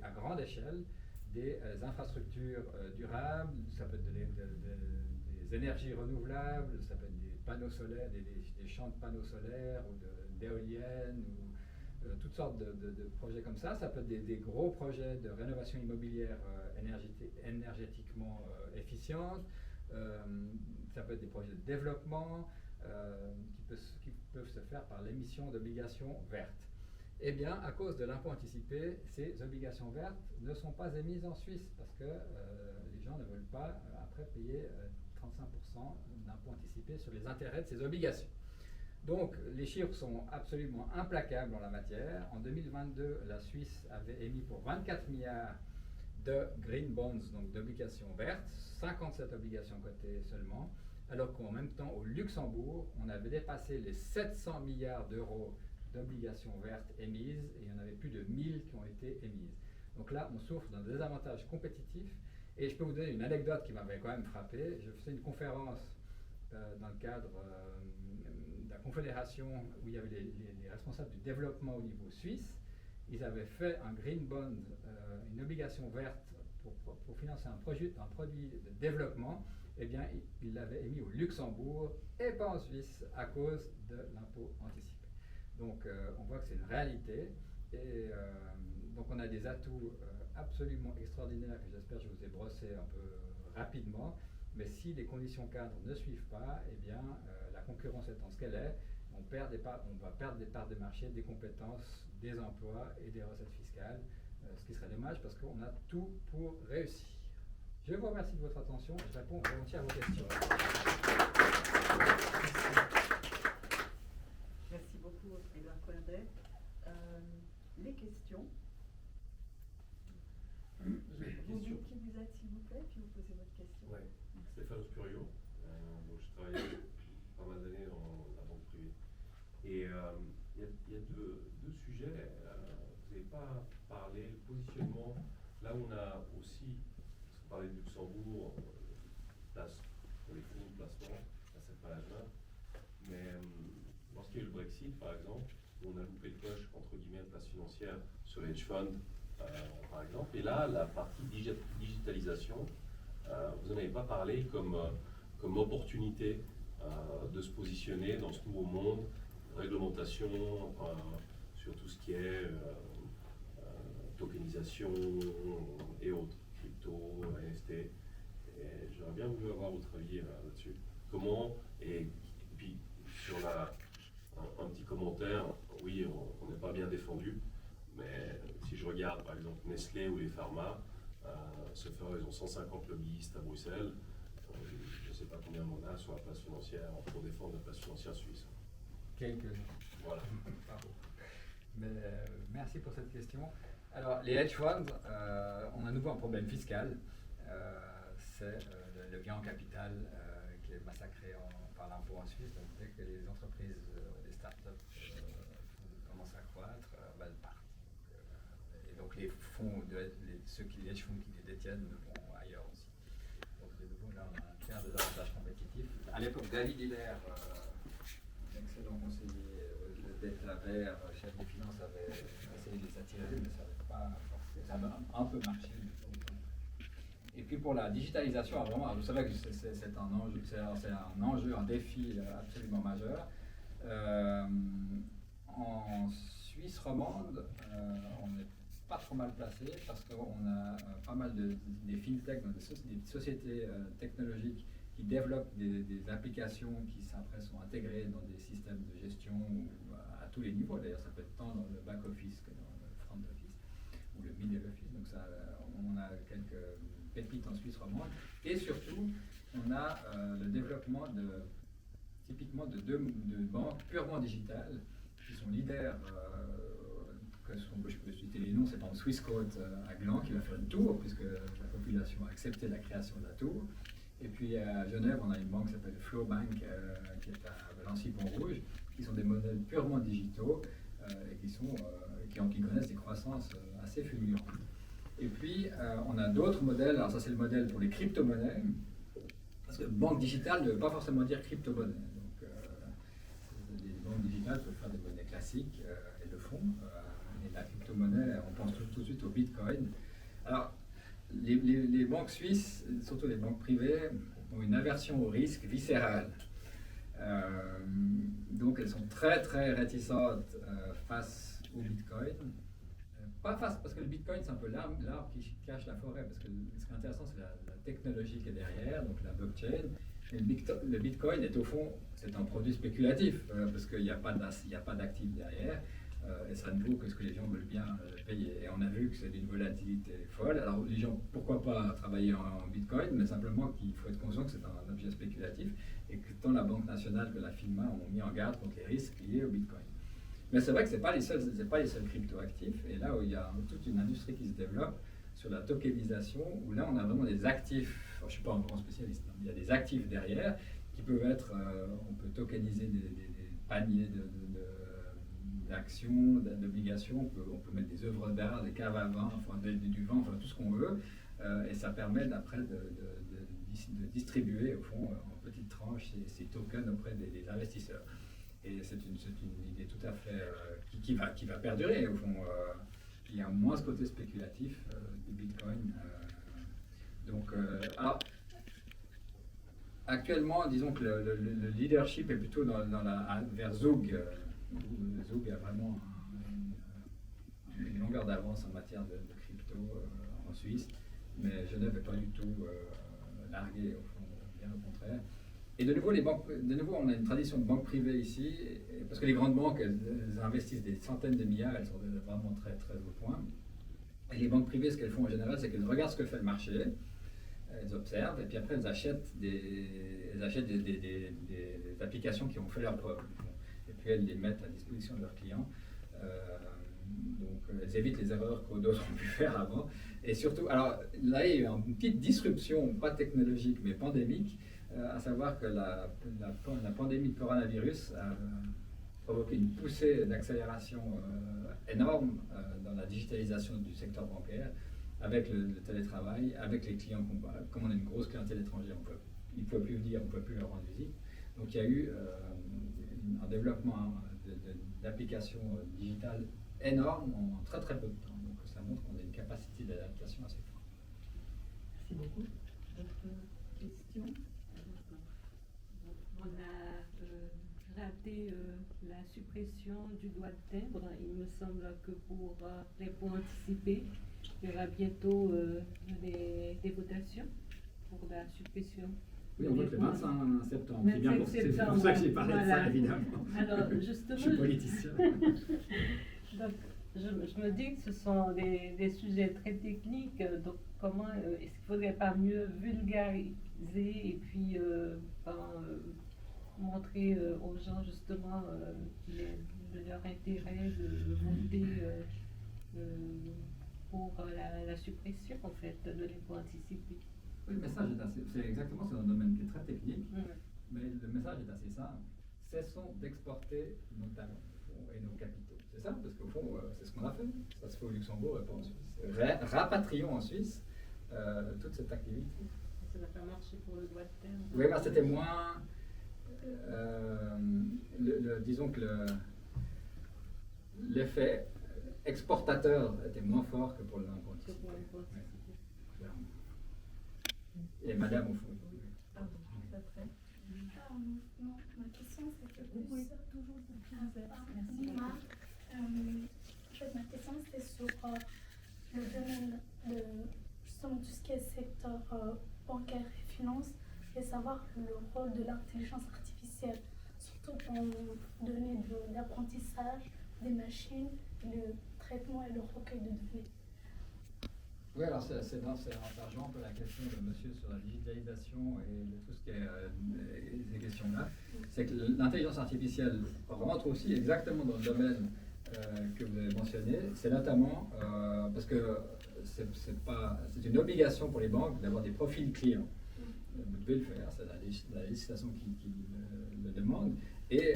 à grande échelle des infrastructures durables, ça peut être des énergies renouvelables, ça peut être des panneaux solaires, des champs de panneaux solaires ou d'éoliennes, ou toutes sortes de projets comme ça. Ça peut être des gros projets de rénovation immobilière énergétiquement efficiente, ça peut être des projets de développement qui peuvent se faire par l'émission d'obligations vertes. Eh bien, à cause de l'impôt anticipé, ces obligations vertes ne sont pas émises en Suisse parce que les gens ne veulent pas après payer 35% d'impôt anticipé sur les intérêts de ces obligations. Donc, les chiffres sont absolument implacables en la matière. En 2022, la Suisse avait émis pour 24 milliards de green bonds, donc d'obligations vertes, 57 obligations cotées seulement, alors qu'en même temps, au Luxembourg, on avait dépassé les 700 milliards d'euros d'obligations vertes émises, et il y en avait plus de 1000 qui ont été émises. Donc là, on souffre d'un désavantage compétitif, et je peux vous donner une anecdote qui m'avait quand même frappé. Je faisais une conférence dans le cadre de la confédération où il y avait les responsables du développement au niveau suisse. Ils avaient fait un green bond, une obligation verte pour financer un produit de développement. Eh bien, ils l'avaient émis au Luxembourg et pas en Suisse à cause de l'impôt anticipé. Donc, on voit que c'est une réalité. Et donc, on a des atouts absolument extraordinaires que j'espère que je vous ai brossé un peu rapidement. Mais si les conditions cadres ne suivent pas, eh bien, la concurrence étant ce qu'elle est, on va perdre des parts de marché, des compétences, des emplois et des recettes fiscales, ce qui serait dommage parce qu'on a tout pour réussir. Je vous remercie de votre attention. Je réponds volontiers à vos questions. Merci beaucoup, Édouard Coindet. Les questions. Vous dites qui vous êtes, s'il vous plaît, puis vous posez votre question. Oui, Stéphane Spurio. Donc je travaille pas mal d'années dans la banque privée. Et il y a deux sujets. Vous n'avez pas parlé le positionnement. Là, on a aussi, parce qu'on parlait de Luxembourg, place pour les fonds de placement, asset management. Mais lorsqu'il y a eu le Brexit, par exemple, on a loupé le coche, entre guillemets, place financière sur les hedge funds, par exemple. Et là, la partie digitalisation, vous n'en avez pas parlé comme opportunité de se positionner dans ce nouveau monde, réglementation sur tout ce qui est tokenisation et autres, crypto, NFT. Et j'aurais bien voulu avoir votre avis là-dessus. Comment, et puis sur un petit commentaire, oui, on n'est pas bien défendu, mais si je regarde par exemple Nestlé ou les pharma, ils ont 150 lobbyistes à Bruxelles. Je ne sais pas combien on a sur la place financière pour défendre la place financière suisse. Quelques. Voilà. Mais, merci pour cette question. Alors, les hedge funds, on a à nouveau un problème fiscal. C'est le gain en capital qui est massacré par l'impôt en Suisse. Donc, dès que les entreprises, les startups commencent à croître, elles partent. Et donc, les fonds, les hedge funds qui les détiennent vont ailleurs aussi. Donc, de nouveau, là, on a un clair désavantage compétitif. À l'époque, David Hiller, l'excellent conseiller d'État vert, chef des finances, avait essayé de les attirer, mais ça n'avait pas forcé. Ça a un peu marché. Et puis pour la digitalisation, vraiment, vous savez que c'est un enjeu, un défi absolument majeur. En Suisse romande, on n'est pas trop mal placé parce qu'on a pas mal des fintechs, des sociétés technologiques qui développent des applications qui après sont intégrées dans des systèmes de gestion à tous les niveaux. D'ailleurs, ça peut être tant dans le back-office que dans le front-office ou le middle-office. Donc ça, on a quelques pépites en Suisse romande. Et surtout, on a le développement typiquement de banques purement digitales qui sont leaders. Je peux citer les noms, c'est par exemple Swissquote à Gland qui va faire une tour, puisque la population a accepté la création de la tour. Et puis à Genève, on a une banque qui s'appelle Flowbank, qui est à Nancy-Pont-Rouge, qui sont des modèles purement digitaux et qui connaissent des croissances assez fulgurantes. Et puis on a d'autres modèles, alors ça c'est le modèle pour les crypto-monnaies, parce que banque digitale ne veut pas forcément dire crypto-monnaie. Donc les banques digitales peuvent faire des monnaies classiques, elles le font. Et la crypto-monnaie, on pense tout de suite au Bitcoin. Alors, les banques suisses, surtout les banques privées, ont une aversion au risque viscérale. Donc elles sont très très réticentes face au Bitcoin. Pas face, parce que le Bitcoin c'est un peu l'arbre qui cache la forêt, parce que ce qui est intéressant c'est la technologie qui est derrière, donc la blockchain. Et le Bitcoin est au fond, c'est un produit spéculatif, parce qu'il n'y a pas d'actif derrière. Et ça ne vaut que ce que les gens veulent bien payer. Et on a vu que c'est d'une volatilité folle. Alors les gens, pourquoi pas travailler en Bitcoin, mais simplement qu'il faut être conscient que c'est un objet spéculatif et que tant la Banque nationale que la FINMA ont mis en garde contre les risques liés au Bitcoin. Mais c'est vrai que ce n'est pas les seuls crypto-actifs. Et là où il y a toute une industrie qui se développe sur la tokenisation, où là on a vraiment des actifs, je ne suis pas un grand spécialiste, mais il y a des actifs derrière qui peuvent être, on peut tokeniser des paniers d'actions, d'obligations, on peut mettre des œuvres d'art, des caves à vin, enfin, du vin, enfin tout ce qu'on veut, et ça permet d'après de distribuer au fond en petites tranches ces tokens auprès des investisseurs. Et c'est une idée tout à fait qui va perdurer au fond. Il y a moins ce côté spéculatif du Bitcoin. Alors, actuellement, disons que le leadership est plutôt vers Zug. Zug a vraiment une longueur d'avance en matière de crypto en Suisse, mais Genève n'est pas du tout larguée, au fond, bien au contraire. Et de nouveau, on a une tradition de banque privée ici, parce que les grandes banques, elles investissent des centaines de milliards, elles sont vraiment très, très au point. Et les banques privées, ce qu'elles font en général, c'est qu'elles regardent ce que fait le marché, elles observent, et puis après elles achètent des applications qui ont fait leur preuve. Et puis elles les mettent à disposition de leurs clients. Donc elles évitent les erreurs que d'autres ont pu faire avant. Et surtout, alors là, il y a eu une petite disruption, pas technologique, mais pandémique, à savoir que la pandémie de coronavirus a provoqué une poussée d'accélération énorme dans la digitalisation du secteur bancaire, avec le télétravail, avec les clients, comme on a une grosse clientèle étrangère, ils ne peuvent plus venir, on ne peut plus leur rendre visite. Donc il y a eu un développement d'applications digitales énorme en très très peu de temps. Donc ça montre qu'on a une capacité d'adaptation assez forte. Merci beaucoup. D'autres questions? On a raté la suppression du droit de timbre. Il me semble que pour les points anticipés, il y aura bientôt des votations pour la suppression. Oui, on vote le 25 septembre. 25 C'est pour ça que j'ai parlé de ça, évidemment. Alors, justement, je suis politicien. Donc, je me dis que ce sont des sujets très techniques. Donc, comment est-ce qu'il ne faudrait pas mieux vulgariser et puis montrer aux gens justement leur intérêt de voter pour la suppression en fait de l'impôt anticipé. Oui, le message est assez, c'est exactement, c'est un domaine qui est très technique, Mm. mais le message est assez simple. Cessons d'exporter nos talents et nos capitaux. C'est ça, parce qu'au fond, c'est ce qu'on a fait. Ça se fait au Luxembourg et pas en Suisse. Rapatrions en Suisse toute cette activité. Ça n'a pas marché pour le droit de terme. Oui, mais c'était moins. Disons que l'effet exportateur était moins fort que pour l'impôt Que anticipé. pour l'impôt anticipé. Ouais, clairement. Et madame, au fond. Pardon, ça fait. Non, ma question c'était Vous plus. pouvez toujours vous êtes. Merci. En fait, ma question c'était sur le domaine de justement tout ce qui est secteur bancaire et finance et savoir le rôle de l'intelligence artificielle, surtout dans le domaine de l'apprentissage des machines, le traitement et le recueil de données. Oui, alors ça rejoint un peu la question de monsieur sur la digitalisation et de tout ce qui est ces questions-là. C'est que l'intelligence artificielle rentre aussi exactement dans le domaine que vous avez mentionné. C'est notamment parce que c'est une obligation pour les banques d'avoir des profils clients. Vous devez le faire, c'est la législation qui le demande. Et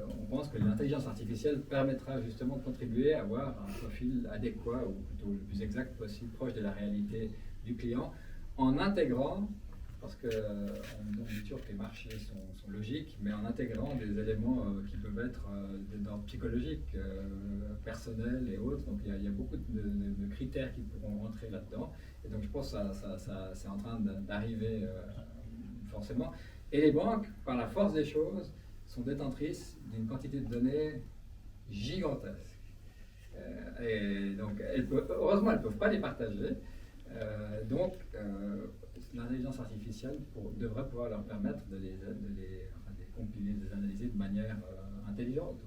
on pense que l'intelligence artificielle permettra justement de contribuer à avoir un profil adéquat, ou plutôt le plus exact possible, proche de la réalité du client, en intégrant, parce qu'on dit toujours que les marchés sont logiques, mais en intégrant des éléments qui peuvent être d'ordre psychologique, personnel et autres. Donc il y a beaucoup de critères qui pourront rentrer là-dedans. Et donc je pense que ça c'est en train d'arriver forcément. Et les banques, par la force des choses, sont détentrices d'une quantité de données gigantesque. Et donc, heureusement, elles ne peuvent pas les partager. Donc, l'intelligence artificielle devrait pouvoir leur permettre de les compiler, de les analyser de manière intelligente.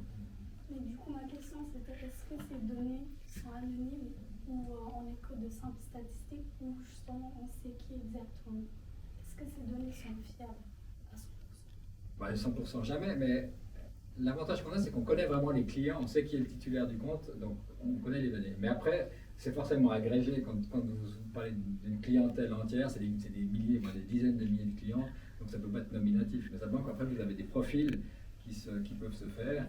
Mais du coup, ma question c'était est-ce que ces données sont anonymes ou on est que de simples statistiques ou justement on sait qui exactement? Est-ce que ces données sont fiables à 100%? Bah, 100% jamais, mais l'avantage qu'on a, c'est qu'on connaît vraiment les clients, on sait qui est le titulaire du compte, donc on connaît les données. Mais après, c'est forcément agrégé quand vous parlez d'une clientèle entière, c'est des milliers, voire des dizaines de milliers de clients, donc ça ne peut pas être nominatif. Mais simplement qu'après, vous avez des profils qui peuvent se faire.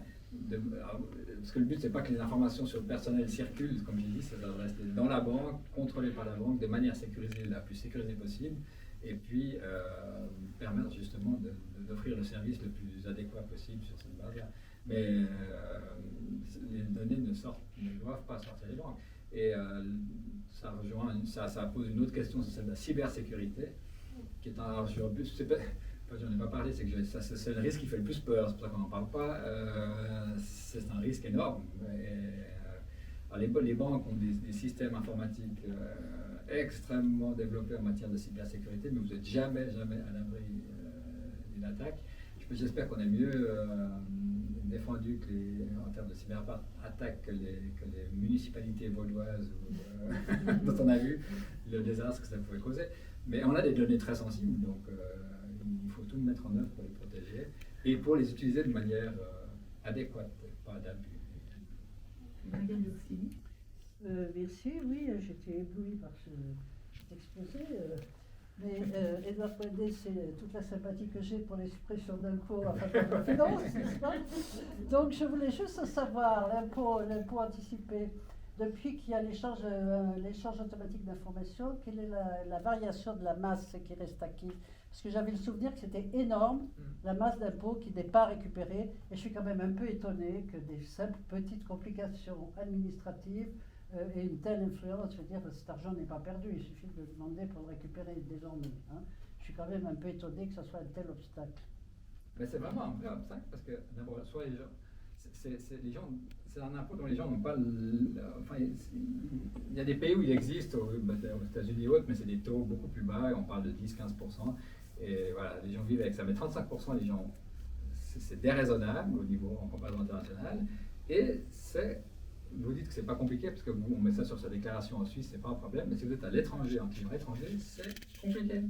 Parce que le but, c'est pas que les informations sur le personnel circulent, comme j'ai dit, ça doit rester dans la banque, contrôlé par la banque, de manière sécurisée, la plus sécurisée possible, et puis permettre justement d'offrir le service le plus adéquat possible sur cette base-là. Mais les données ne doivent pas sortir des banques. Et ça pose une autre question, c'est celle de la cybersécurité, qui est un j'en ai pas parlé, c'est que c'est le risque qui fait le plus peur, c'est pour ça qu'on n'en parle pas. C'est un risque énorme. Alors, les banques ont des systèmes informatiques extrêmement développés en matière de cybersécurité, mais vous n'êtes jamais à l'abri d'une attaque. J'espère qu'on est mieux défendu en termes de cyberattaque que les municipalités vaudoises dont on a vu le désastre que ça pouvait causer. Mais on a des données très sensibles, donc il faut tout mettre en œuvre pour les protéger et pour les utiliser de manière adéquate, pas d'abus. Magali Orsini. Merci, oui, j'étais éblouie par cet exposé. Mais Edouard Poindet, c'est toute la sympathie que j'ai pour l'expression d'impôt en faveur de la finance, n'est-ce pas? Donc je voulais juste savoir, l'impôt anticipé, depuis qu'il y a l'échange automatique d'informations, quelle est la variation de la masse qui reste acquise? Parce que j'avais le souvenir que c'était énorme, la masse d'impôts qui n'est pas récupérée, et je suis quand même un peu étonnée que des simples petites complications administratives et une telle influence, je veux dire, cet argent n'est pas perdu, il suffit de le demander pour le récupérer désormais. Hein. Je suis quand même un peu étonné que ce soit un tel obstacle. Mais c'est vraiment un vrai obstacle parce que d'abord, soit les gens, c'est un impôt dont les gens n'ont pas. Enfin, il y a des pays où il existe, aux États-Unis et autres, mais c'est des taux beaucoup plus bas, et on parle de 10-15%. Et voilà, les gens vivent avec ça. Mais 35%, les gens, c'est déraisonnable au niveau en comparaison internationale. Et vous dites que c'est pas compliqué parce que on met ça sur sa déclaration en Suisse, c'est pas un problème. Mais si vous êtes à l'étranger, en client étranger, c'est compliqué.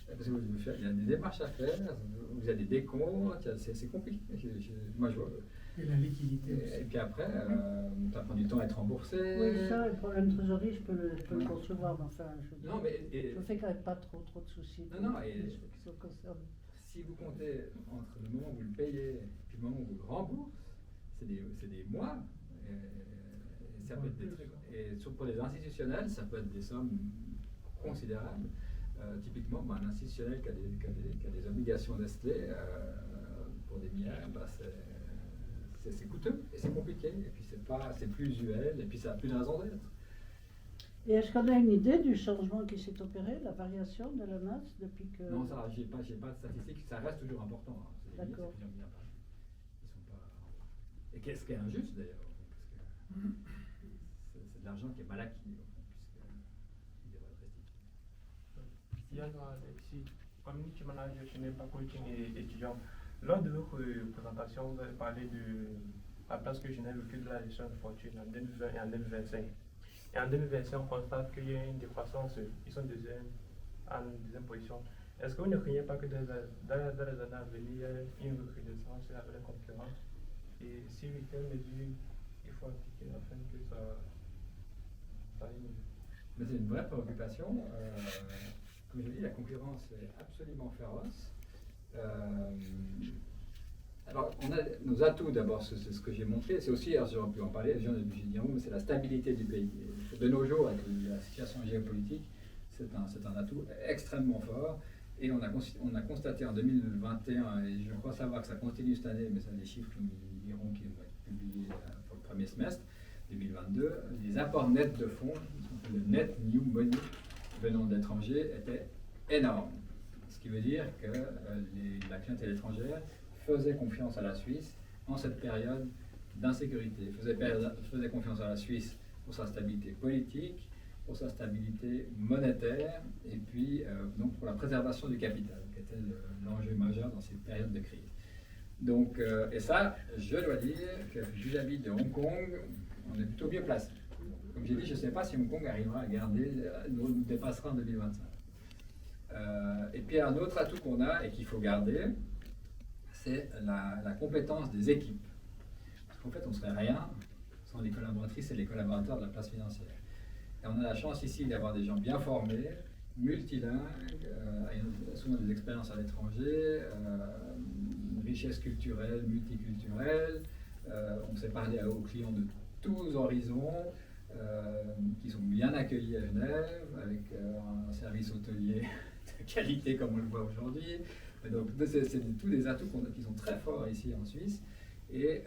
Parce qu'il y a des démarches à faire, il y a des décomptes, c'est compliqué. Moi, je vois. Et la liquidité aussi. Et puis après, ça prend du temps à être remboursé. Oui, ça, le problème de trésorerie, je peux le concevoir, mais enfin, je me fais quand même pas trop de soucis. Non, et les choses qui sont concernées. si vous comptez entre le moment où vous le payez et puis le moment où vous le remboursez, c'est des mois. Et ça peut être pour les institutionnels, ça peut être des sommes considérables. Typiquement, un institutionnel qui a des obligations Nestlé pour des milliards, c'est coûteux et c'est compliqué. Et puis c'est plus usuel et puis ça n'a plus de raison d'être. Et est-ce qu'on a une idée du changement qui s'est opéré, la variation de la masse depuis que... Non, ça, j'ai pas de statistiques, ça reste toujours important. Hein. D'accord. Et qu'est-ce qui est injuste d'ailleurs? C'est de l'argent qui est mal acquis, puisqu'il devrait être restitué. Yann Alexis, community manager chez Nempa Coaching et étudiant. Lors de votre présentation, vous avez parlé de la place que Genève occupe de la gestion de fortune en 2020 et en 2025. Et en 2025, on constate qu'il y a une décroissance, ils sont en deuxième position. Est-ce que vous ne craignez pas que dans les années à venir, il y ait une recrudescence avec la concurrence? Et si oui, quelles mesures il faut appliquer afin que ça aille mieux? Mais c'est une vraie préoccupation. Comme je dis, la concurrence est absolument féroce. Alors, on a nos atouts d'abord, c'est ce que j'ai montré. C'est aussi, alors j'aurais pu en parler, j'ai dit un mot, mais c'est la stabilité du pays. De nos jours, avec la situation géopolitique, c'est un atout extrêmement fort. Et on a constaté en 2021, et je crois savoir que ça continue cette année, mais c'est des chiffres qui nous diront qu'ils vont être publiés pour le premier semestre 2022, les apports nets de fonds, le net new money venant d'étrangers, étaient énormes. Ce qui veut dire que la clientèle étrangère faisait confiance à la Suisse en cette période d'insécurité, faisait confiance à la Suisse pour sa stabilité politique, pour sa stabilité monétaire et puis donc pour la préservation du capital, qui était l'enjeu majeur dans cette période de crise. Donc, et ça, je dois dire que vis-à-vis de Hong Kong, on est plutôt bien placé. Comme j'ai dit, je ne sais pas si Hong Kong arrivera à garder, nous dépassera en 2025. Et puis un autre atout qu'on a et qu'il faut garder, c'est la compétence des équipes. Parce qu'en fait, on ne serait rien sans les collaboratrices et les collaborateurs de la place financière. Et on a la chance ici d'avoir des gens bien formés, multilingues, souvent des expériences à l'étranger, une richesse culturelle, multiculturelle. On sait parler aux clients de tous horizons, qui sont bien accueillis à Genève, avec un service hôtelier de qualité comme on le voit aujourd'hui. Donc c'est tous des atouts qui sont très forts ici en Suisse. Et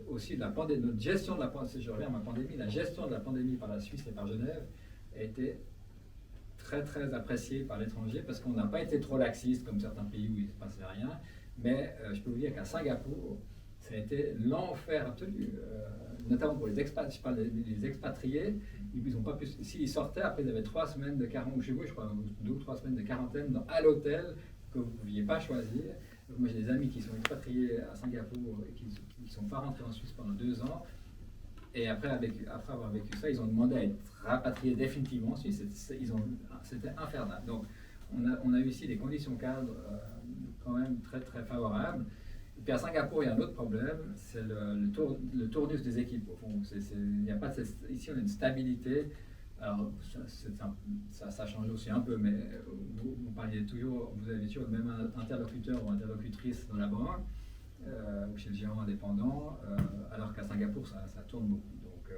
aussi notre gestion de la pandémie, je reviens à ma pandémie, la gestion de la pandémie par la Suisse et par Genève a été très très appréciée par l'étranger parce qu'on n'a pas été trop laxiste comme certains pays où il ne se passait rien. Mais je peux vous dire qu'à Singapour, ça a été l'enfer absolu, notamment pour les expats. Je parle des expatriés, ils ont pas pu. S'ils sortaient, après ils avaient 3 semaines de quarantaine, chez vous, je crois, 2 ou 3 semaines de quarantaine à l'hôtel que vous ne pouviez pas choisir. Donc, moi j'ai des amis qui sont expatriés à Singapour et qui ne sont pas rentrés en Suisse pendant 2 ans. Et après avoir vécu ça, ils ont demandé à être rapatriés définitivement en Suisse. C'était infernal. Donc on a eu ici des conditions cadres quand même très très favorables. Et puis à Singapour, il y a un autre problème, c'est le tournus des équipes. Au fond, il n'y a pas ici, on a une stabilité. Alors, ça change aussi un peu, mais vous parliez toujours, vous avez toujours le même interlocuteur ou interlocutrice dans la banque, ou chez le gérant indépendant, alors qu'à Singapour, ça tourne beaucoup. Donc,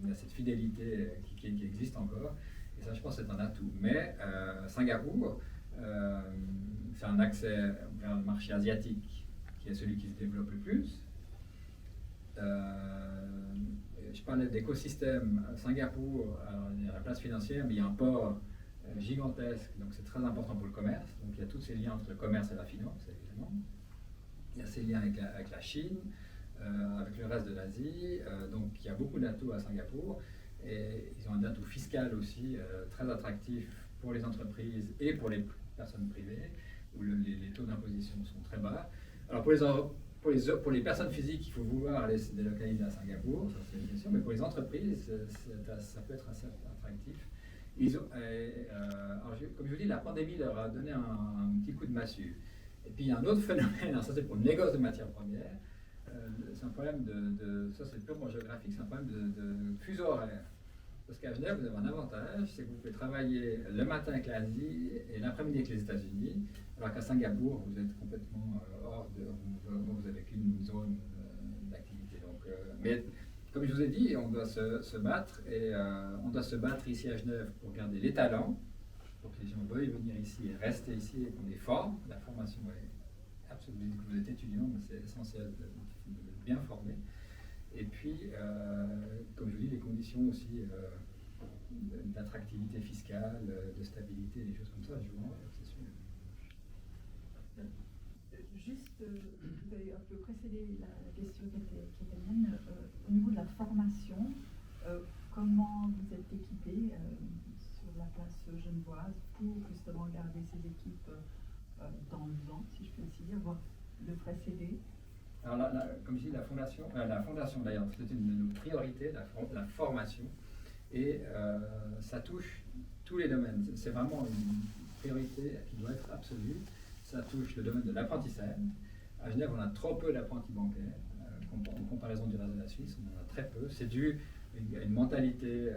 il y a cette fidélité qui existe encore, et ça, je pense, c'est un atout. Mais Singapour, c'est un accès vers le marché asiatique qui est celui qui se développe le plus. Je parlais d'écosystème à Singapour, alors il y a la place financière, mais il y a un port gigantesque, donc c'est très important pour le commerce. Donc il y a tous ces liens entre le commerce et la finance, évidemment. Il y a ces liens avec la Chine, avec le reste de l'Asie. Donc il y a beaucoup d'atouts à Singapour. Et ils ont un atout fiscal aussi très attractif pour les entreprises et pour les personnes privées, où les taux d'imposition sont très bas. Alors pour les personnes physiques, il faut vouloir aller se délocaliser à Singapour, ça c'est bien sûr, mais pour les entreprises, ça peut être assez attractif. Comme je vous dis, la pandémie leur a donné un petit coup de massue. Et puis il y a un autre phénomène, alors ça c'est pour le négoce de matières premières, c'est un problème ça c'est purement géographique, c'est un problème de fuseau horaire. Parce qu'à Genève, vous avez un avantage, c'est que vous pouvez travailler le matin avec l'Asie et l'après-midi avec les États-Unis, alors qu'à Singapour, vous êtes complètement hors de. Vous n'avez qu'une zone d'activité. Mais comme je vous ai dit, on doit se battre, et on doit se battre ici à Genève pour garder les talents, pour que les gens veuillent venir ici et rester ici et qu'on les forme. La formation est absolument. Vous êtes étudiant, mais c'est essentiel de bien former. Et puis, comme je vous dis, les conditions aussi d'attractivité fiscale, de stabilité, des choses comme ça, jouent, c'est sûr. Juste, vous avez un peu précédé la question qui était mienne. Au niveau de la formation, comment vous êtes équipé sur la place genevoise pour justement garder ces équipes dans le vent, si je peux ainsi dire, voire le précéder? Alors, comme je dis, la fondation d'ailleurs, c'est une de nos priorités, la formation, et ça touche tous les domaines. C'est vraiment une priorité qui doit être absolue. Ça touche le domaine de l'apprentissage. À Genève, on a trop peu d'apprentis bancaires, en comparaison du reste de la Suisse, on en a très peu. C'est dû à une mentalité,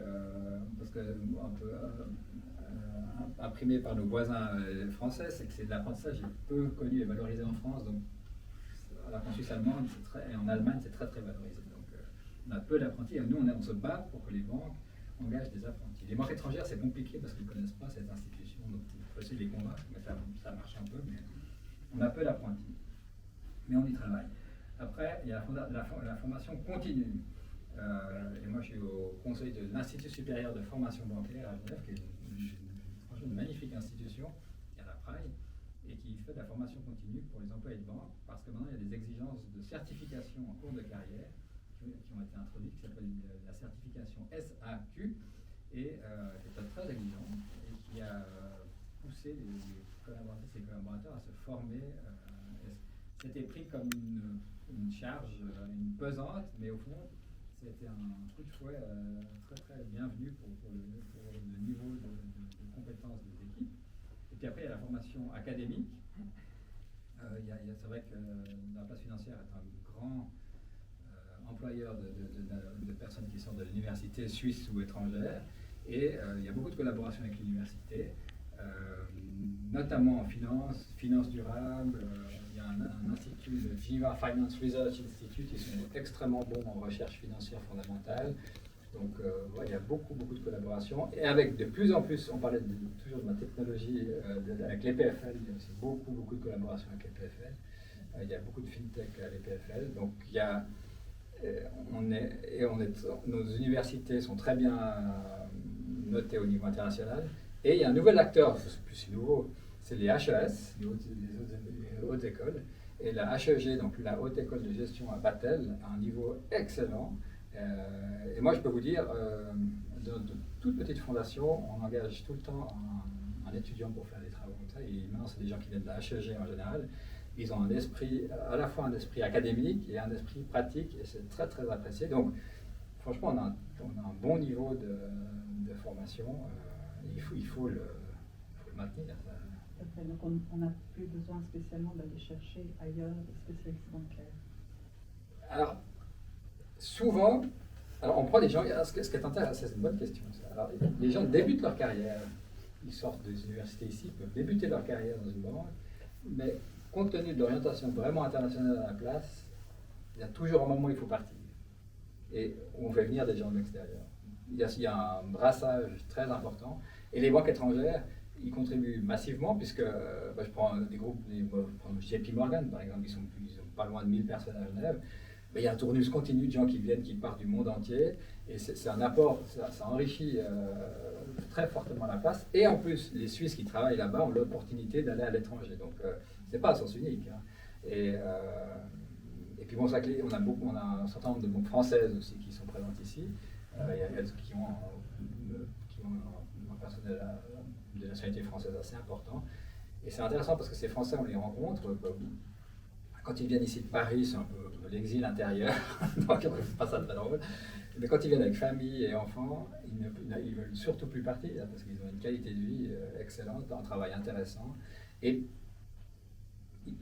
parce que un peu imprimée par nos voisins français, c'est que c'est de l'apprentissage peu connu et valorisé en France. Donc, en Suisse allemande et en Allemagne, c'est très très valorisé. Donc, on a peu d'apprentis et nous, on se bat pour que les banques engagent des apprentis. Les banques étrangères, c'est compliqué parce qu'ils ne connaissent pas cette institution, donc il faut essayer de les convaincre, mais ça marche un peu, mais on a peu d'apprentis. Mais on y travaille. Après, il y a la formation continue. Et moi, je suis au conseil de l'Institut supérieur de formation bancaire à Genève, qui est franchement une magnifique institution, qui est à la Praille, et qui fait de la formation continue pour les employés de banque, parce que maintenant il y a des exigences de certification en cours de carrière qui ont été introduites, qui s'appelle la certification SAQ, et qui est très exigeante, et qui a poussé ses collaborateurs à se former. C'était pris comme une charge, une pesante, mais au fond, c'était un coup de fouet très très bienvenu pour le niveau de compétence des équipes. Et puis après, il y a la formation académique. C'est vrai que la place financière est un grand employeur de personnes qui sortent de l'université suisse ou étrangère. Et il y a beaucoup de collaboration avec l'université, notamment en finance durable. Il y a un institut, le Geneva Finance Research Institute, qui sont extrêmement bons en recherche financière fondamentale. Donc, il y a beaucoup de collaboration. Et avec de plus en plus, on parlait toujours de la technologie avec l'EPFL, il y a aussi beaucoup de collaboration avec l'EPFL. Il y a beaucoup de fintech à l'EPFL. Donc, nos universités sont très bien notées au niveau international. Et il y a un nouvel acteur, c'est plus si nouveau, c'est les HES, les hautes écoles, Et la HEG, donc la Haute École de Gestion à Batel, a un niveau excellent. Et moi, je peux vous dire, dans de toutes petites fondations, on engage tout le temps un étudiant pour faire des travaux comme ça. Et maintenant, c'est des gens qui viennent de la HEG en général. Ils ont un esprit, à la fois un esprit académique et un esprit pratique, et c'est très très apprécié. Donc, franchement, on a un bon niveau de formation. Il faut le maintenir. Après, donc on n'a plus besoin spécialement d'aller chercher ailleurs des spécialistes bancaires. Alors, souvent, on prend des gens, ce qui est intéressant, c'est une bonne question. Alors, les gens débutent leur carrière, ils sortent des universités ici, ils peuvent débuter leur carrière dans une banque, mais compte tenu de l'orientation vraiment internationale à la place, il y a toujours un moment où il faut partir. Et on fait venir des gens de l'extérieur. Il y a un brassage très important. Et les banques étrangères, ils contribuent massivement, puisque je prends des groupes, JP Morgan par exemple, ils sont pas loin de 1000 personnes à Genève. Mais il y a un tournus continu de gens qui viennent, qui partent du monde entier. Et c'est un apport, ça enrichit très fortement la place. Et en plus, les Suisses qui travaillent là-bas ont l'opportunité d'aller à l'étranger. Donc, c'est pas un sens unique. Hein. Et puis, bon, on a un certain nombre de banques françaises aussi qui sont présentes ici. Il y a qui ont un personnel de nationalité française assez important. Et c'est intéressant parce que ces Français, on les rencontre. Quand ils viennent ici de Paris, c'est un peu l'exil intérieur, donc c'est pas ça très drôle. Mais quand ils viennent avec famille et enfants, ils veulent surtout plus partir parce qu'ils ont une qualité de vie excellente, un travail intéressant. Et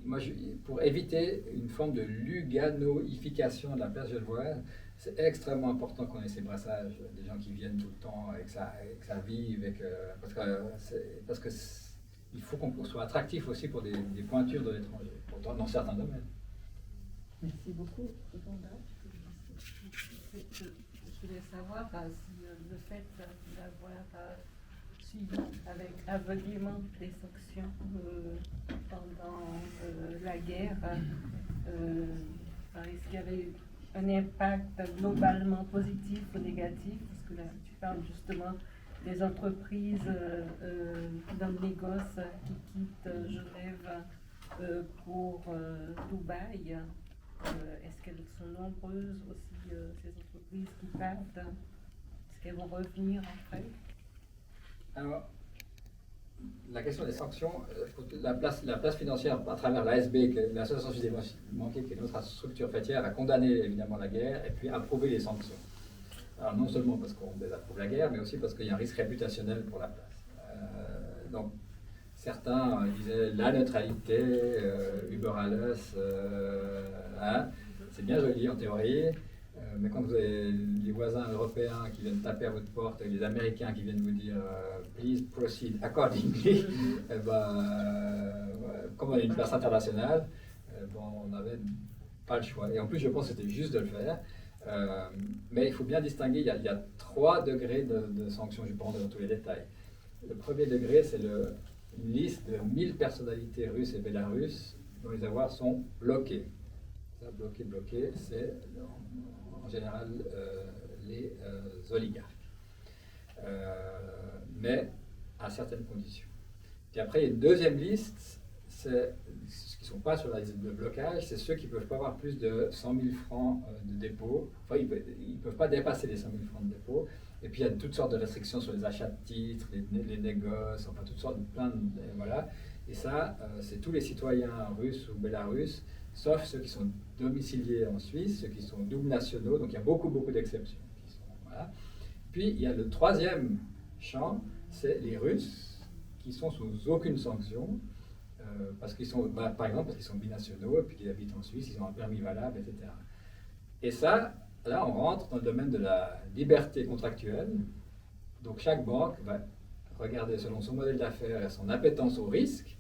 moi, pour éviter une forme de luganoification de la place genevoise, c'est extrêmement important qu'on ait ces brassages, des gens qui viennent tout le temps et que ça vive, parce que il faut qu'on soit attractif aussi pour des pointures de l'étranger, dans certains domaines. Merci beaucoup. Je voulais savoir si le fait d'avoir suivi avec aveuglément les sanctions pendant la guerre, est-ce qu'il y avait eu un impact globalement positif ou négatif? Parce que là, tu parles justement des entreprises dans le négoce qui quittent Genève pour Dubaï. Est-ce qu'elles sont nombreuses aussi, ces entreprises qui partent? Est-ce qu'elles vont revenir après? Alors, la question des sanctions, la place financière à travers l'ASB, l'Association suisse des banquiers, qui est notre structure fêtière, a condamné évidemment la guerre et puis approuvé les sanctions. Alors non seulement parce qu'on désapprouve la guerre, mais aussi parce qu'il y a un risque réputationnel pour la place. Donc certains disaient la neutralité, über alles, hein, c'est bien joli en théorie, mais quand vous avez les voisins européens qui viennent taper à votre porte et les Américains qui viennent vous dire please proceed accordingly, comme on est une place internationale, on n'avait pas le choix. Et en plus, je pense que c'était juste de le faire. Mais il faut bien distinguer, il y a 3 degrés de sanctions, je ne vais pas rentrer dans tous les détails. Le premier degré, c'est une liste de 1000 personnalités russes et bélarusses dont les avoirs sont bloqués. Ça, bloqué, c'est en général les oligarques. Mais à certaines conditions. Puis après, il y a une deuxième liste, c'est ceux qui ne sont pas sur la liste de blocage, c'est ceux qui ne peuvent pas avoir plus de 100 000 francs de dépôt. Enfin, ils ne peuvent pas dépasser les 100 000 francs de dépôt. Et puis, il y a toutes sortes de restrictions sur les achats de titres, les négoces, enfin, toutes sortes de voilà. Et ça, c'est tous les citoyens russes ou bélarusses, sauf ceux qui sont domiciliés en Suisse, ceux qui sont doubles nationaux. Donc, il y a beaucoup d'exceptions. Voilà. Puis, il y a le troisième champ, c'est les Russes, qui sont sous aucune sanction. Parce qu'ils sont, par exemple, parce qu'ils sont binationaux et puis qu'ils habitent en Suisse, ils ont un permis valable, etc. Et ça, là, on rentre dans le domaine de la liberté contractuelle. Donc, chaque banque va regarder selon son modèle d'affaires et son appétence au risque.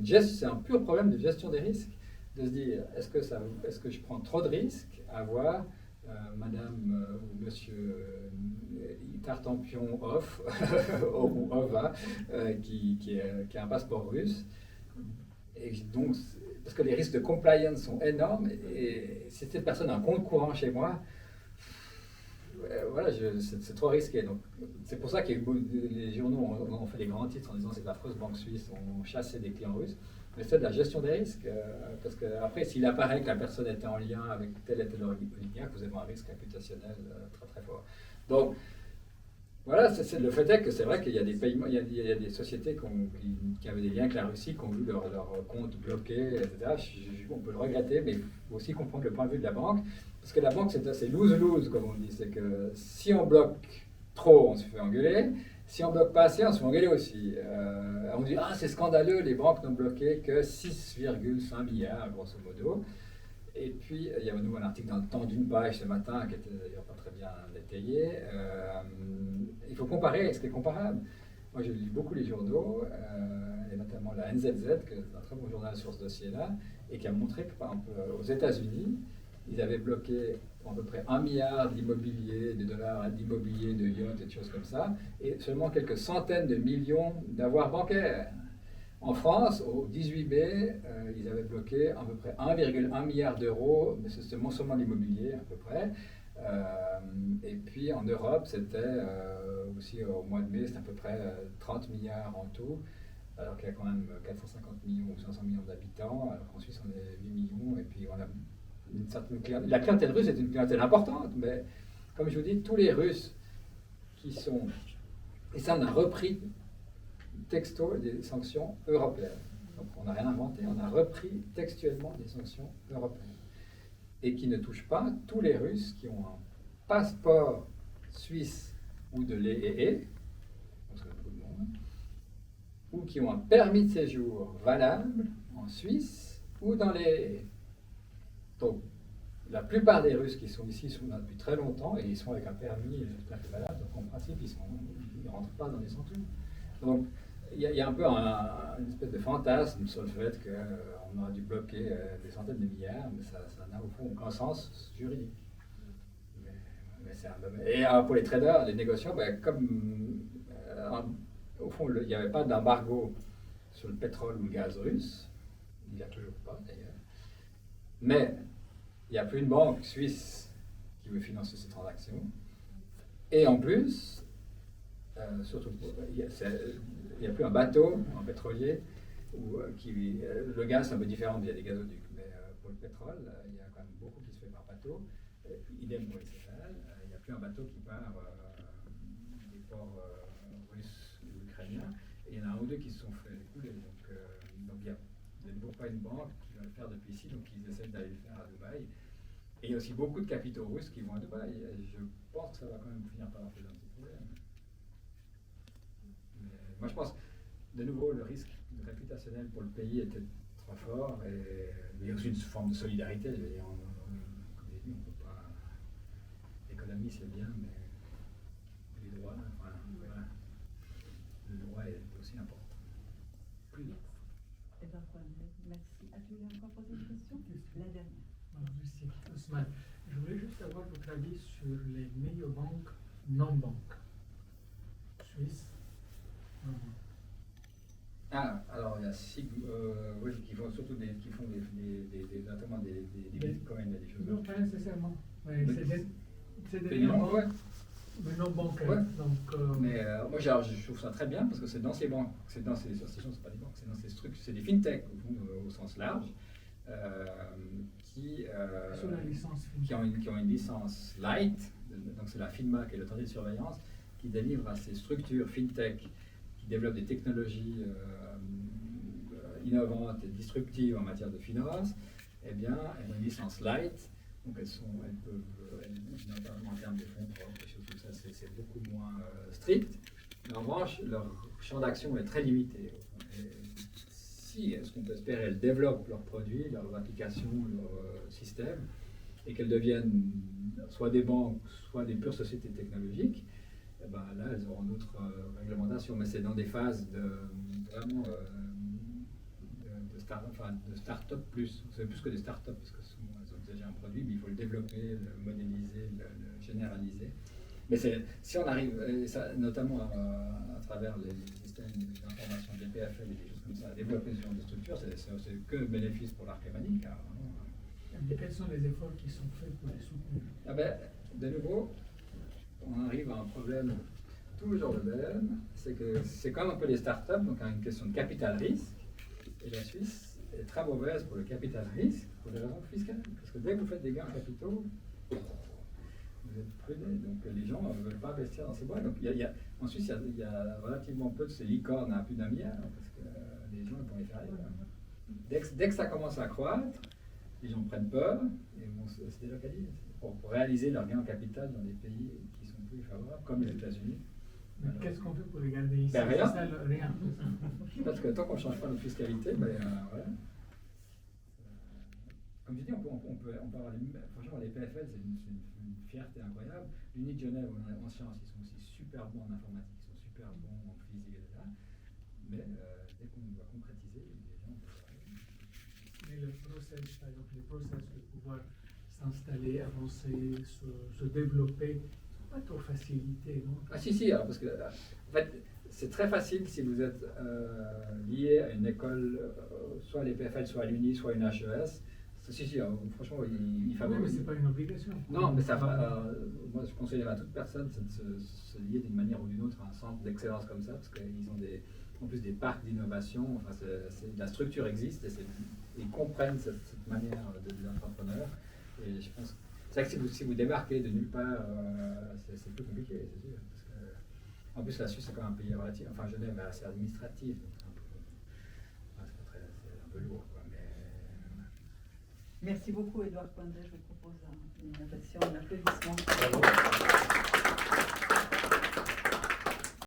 C'est un pur problème de gestion des risques, de se dire est-ce que je prends trop de risques à avoir madame ou monsieur Tartampion off ou ova qui a un passeport russe. Et donc, parce que les risques de compliance sont énormes, et si cette personne a un compte courant chez moi, voilà, c'est trop risqué. Donc, c'est pour ça que les journaux ont fait des grands titres en disant que c'est la fausse banque suisse, ont chassé des clients russes. mais c'est de la gestion des risques. Parce qu'après, s'il apparaît que la personne était en lien avec tel et tel oligarque, vous avez un risque réputationnel très très fort. Donc, voilà, le fait est que c'est vrai qu'il y a des paiements, il y a des sociétés qui avaient des liens avec la Russie, qui ont vu leur compte bloqué, etc. On peut le regretter, mais il faut aussi comprendre le point de vue de la banque. Parce que la banque, c'est lose-lose, comme on dit. C'est que si on bloque trop, on se fait engueuler. Si on bloque pas assez, on se fait engueuler aussi. On dit, ah, c'est scandaleux, les banques n'ont bloqué que 6,5 milliards, grosso modo. Et puis, il y a à nouveau un article dans le Temps d'une page ce matin, qui était d'ailleurs pas très bien détaillé. Il faut comparer ce qui est comparable. Moi, j'ai lu beaucoup les journaux, et notamment la NZZ, qui est un très bon journal sur ce dossier-là, et qui a montré que, par exemple, aux États-Unis, ils avaient bloqué à peu près 1 milliard d'immobilier, de dollars d'immobilier, de yachts et de choses comme ça, et seulement quelques centaines de millions d'avoirs bancaires. En France, au 18 mai, ils avaient bloqué à peu près 1,1 milliard d'euros, mais c'était seulement l'immobilier à peu près. Et puis en Europe, c'était aussi au mois de mai, c'était à peu près 30 milliards en tout, alors qu'il y a quand même 450 millions ou 500 millions d'habitants, alors qu'en Suisse on est 8 millions, et puis on a une certaine clientèle. La clientèle russe est une clientèle importante, mais comme je vous dis, tous les Russes qui sont... Et ça, on a repris texto des sanctions européennes. Donc on n'a rien inventé, on a repris textuellement des sanctions européennes. Et qui ne touchent pas tous les Russes qui ont un passeport suisse ou de l'EEE, parce que beaucoup de monde, ou qui ont un permis de séjour valable en Suisse ou dans les... Donc, la plupart des Russes qui sont ici sont là depuis très longtemps et ils sont avec un permis tout à fait valable, donc en principe, ils ne rentrent pas dans les sanctions. Donc, il y a un peu une espèce de fantasme sur le fait qu'on aurait dû bloquer des centaines de milliards, mais ça n'a au fond aucun sens juridique. Mais c'est un domaine. Et pour les traders, les négociants, comme au fond, il n'y avait pas d'embargo sur le pétrole ou le gaz russe, il n'y a toujours pas d'ailleurs. Mais il n'y a plus une banque suisse qui veut financer ces transactions. Et en plus, surtout, il n'y a plus un bateau, un pétrolier, où, le gaz c'est un peu différent, il y a des gazoducs, mais pour le pétrole, il y a quand même beaucoup qui se fait par bateau. Idem pour les céréales, il n'y a plus un bateau qui part des ports russes ou ukrainiens, et il y en a un ou deux qui se sont fait couler. Donc il n'y a de nouveau pas une banque qui va le faire depuis ici, donc ils essaient d'aller le faire à Dubaï. Et il y a aussi beaucoup de capitaux russes qui vont à Dubaï. Je pense que ça va quand même finir par poser un petit problème. Mais moi je pense, de nouveau, le risque réputationnel pour le pays était très fort, et il y a aussi une forme de solidarité. Je veux dire, comme j'ai dit, on ne peut pas... L'économie c'est bien, mais les droits, voilà. Le droit est aussi important. Plus important. Eh bien, merci. As-tu encore posé une question? La dernière. Merci, Ousmane. Je voulais juste avoir votre avis sur les meilleures banques non-banques suisses. Alors il y a oui, qui font surtout notamment des bitcoins et des choses. Non, pas nécessairement. Mais c'est des non, ouais. mais non bancaires. Ouais. Donc, Mais moi je trouve ça très bien parce que c'est dans ces banques, c'est dans ces associations, c'est pas des banques, c'est dans ces structures, c'est des fintech au sens large, qui ont une licence light, donc c'est la FINMA qui est l'autorité de surveillance, qui délivre à ces structures fintech qui développent des technologies innovantes et disruptives en matière de finance, eh bien, elles ont une licence light, donc elles peuvent, notamment en termes de fonds propres, des choses comme ça, c'est beaucoup moins strict. Mais en revanche, leur champ d'action est très limité. Et si, ce qu'on peut espérer, elles développent leurs produits, leurs applications, leurs systèmes, et qu'elles deviennent soit des banques, soit des pures sociétés technologiques, eh ben là, elles auront d'autres réglementations, mais c'est dans des phases vraiment de start-up plus. C'est plus que des start-up, parce que souvent elles ont déjà un produit, mais il faut le développer, le modéliser, le généraliser. Mais si on arrive, et ça, notamment à travers les systèmes d'information des PFL et des choses comme ça, à développer ce genre de structure, c'est que bénéfice pour l'arc lémanique. Et quels sont les efforts qui sont faits pour les soutenir? De nouveau, on arrive à un problème toujours le même, c'est que c'est comme un peu les startups, donc une question de capital risque. Et la Suisse est très mauvaise pour le capital risque, pour des raisons fiscales. Parce que dès que vous faites des gains en capitaux, vous êtes prudent. Donc les gens ne veulent pas investir dans ces boîtes. Donc, en Suisse, il y a relativement peu de ces licornes à plus d'un milliard, parce que les gens vont les faire ailleurs. Dès que ça commence à croître, les gens prennent peur, et c'est déjà qu'à dire, pour réaliser leurs gains en capital dans des pays qui sont plus favorables, comme les États-Unis. Mais qu'est-ce qu'on fait pour les garder ici? Ben, rien. C'est ça, rien. Parce que tant qu'on ne change pas notre fiscalité, voilà. Comme je dis, on peut avoir franchement, les PFL, c'est une fierté incroyable. L'Uni de Genève en sciences, ils sont aussi super bons en informatique, ils sont super bons en physique, etc. Mais dès qu'on doit concrétiser, les gens... Mais le process, par exemple, les process de pouvoir s'installer, avancer, se développer, pas trop facilité, non? Ah si, alors, parce que en fait, c'est très facile si vous êtes lié à une école, soit à l'EPFL, soit à l'Uni, soit à une HES. Si, franchement, il favorise. Oui, mais ce n'est pas une obligation. Non, mais ça va. Moi, je conseillerais à toute personne de se lier d'une manière ou d'une autre à un centre d'excellence comme ça, parce qu'ils ont en plus des parcs d'innovation. Enfin, la structure existe et ils comprennent cette manière des entrepreneurs. Et je pense. C'est vrai que si vous démarquez de nulle part, c'est plus compliqué, c'est sûr. Parce que, en plus, la Suisse, c'est quand même un pays relatif. Enfin, Genève est assez administratif. Donc c'est un peu lourd, quoi. Merci beaucoup, Édouard Coindret. Je vous propose une invitation, un applaudissement.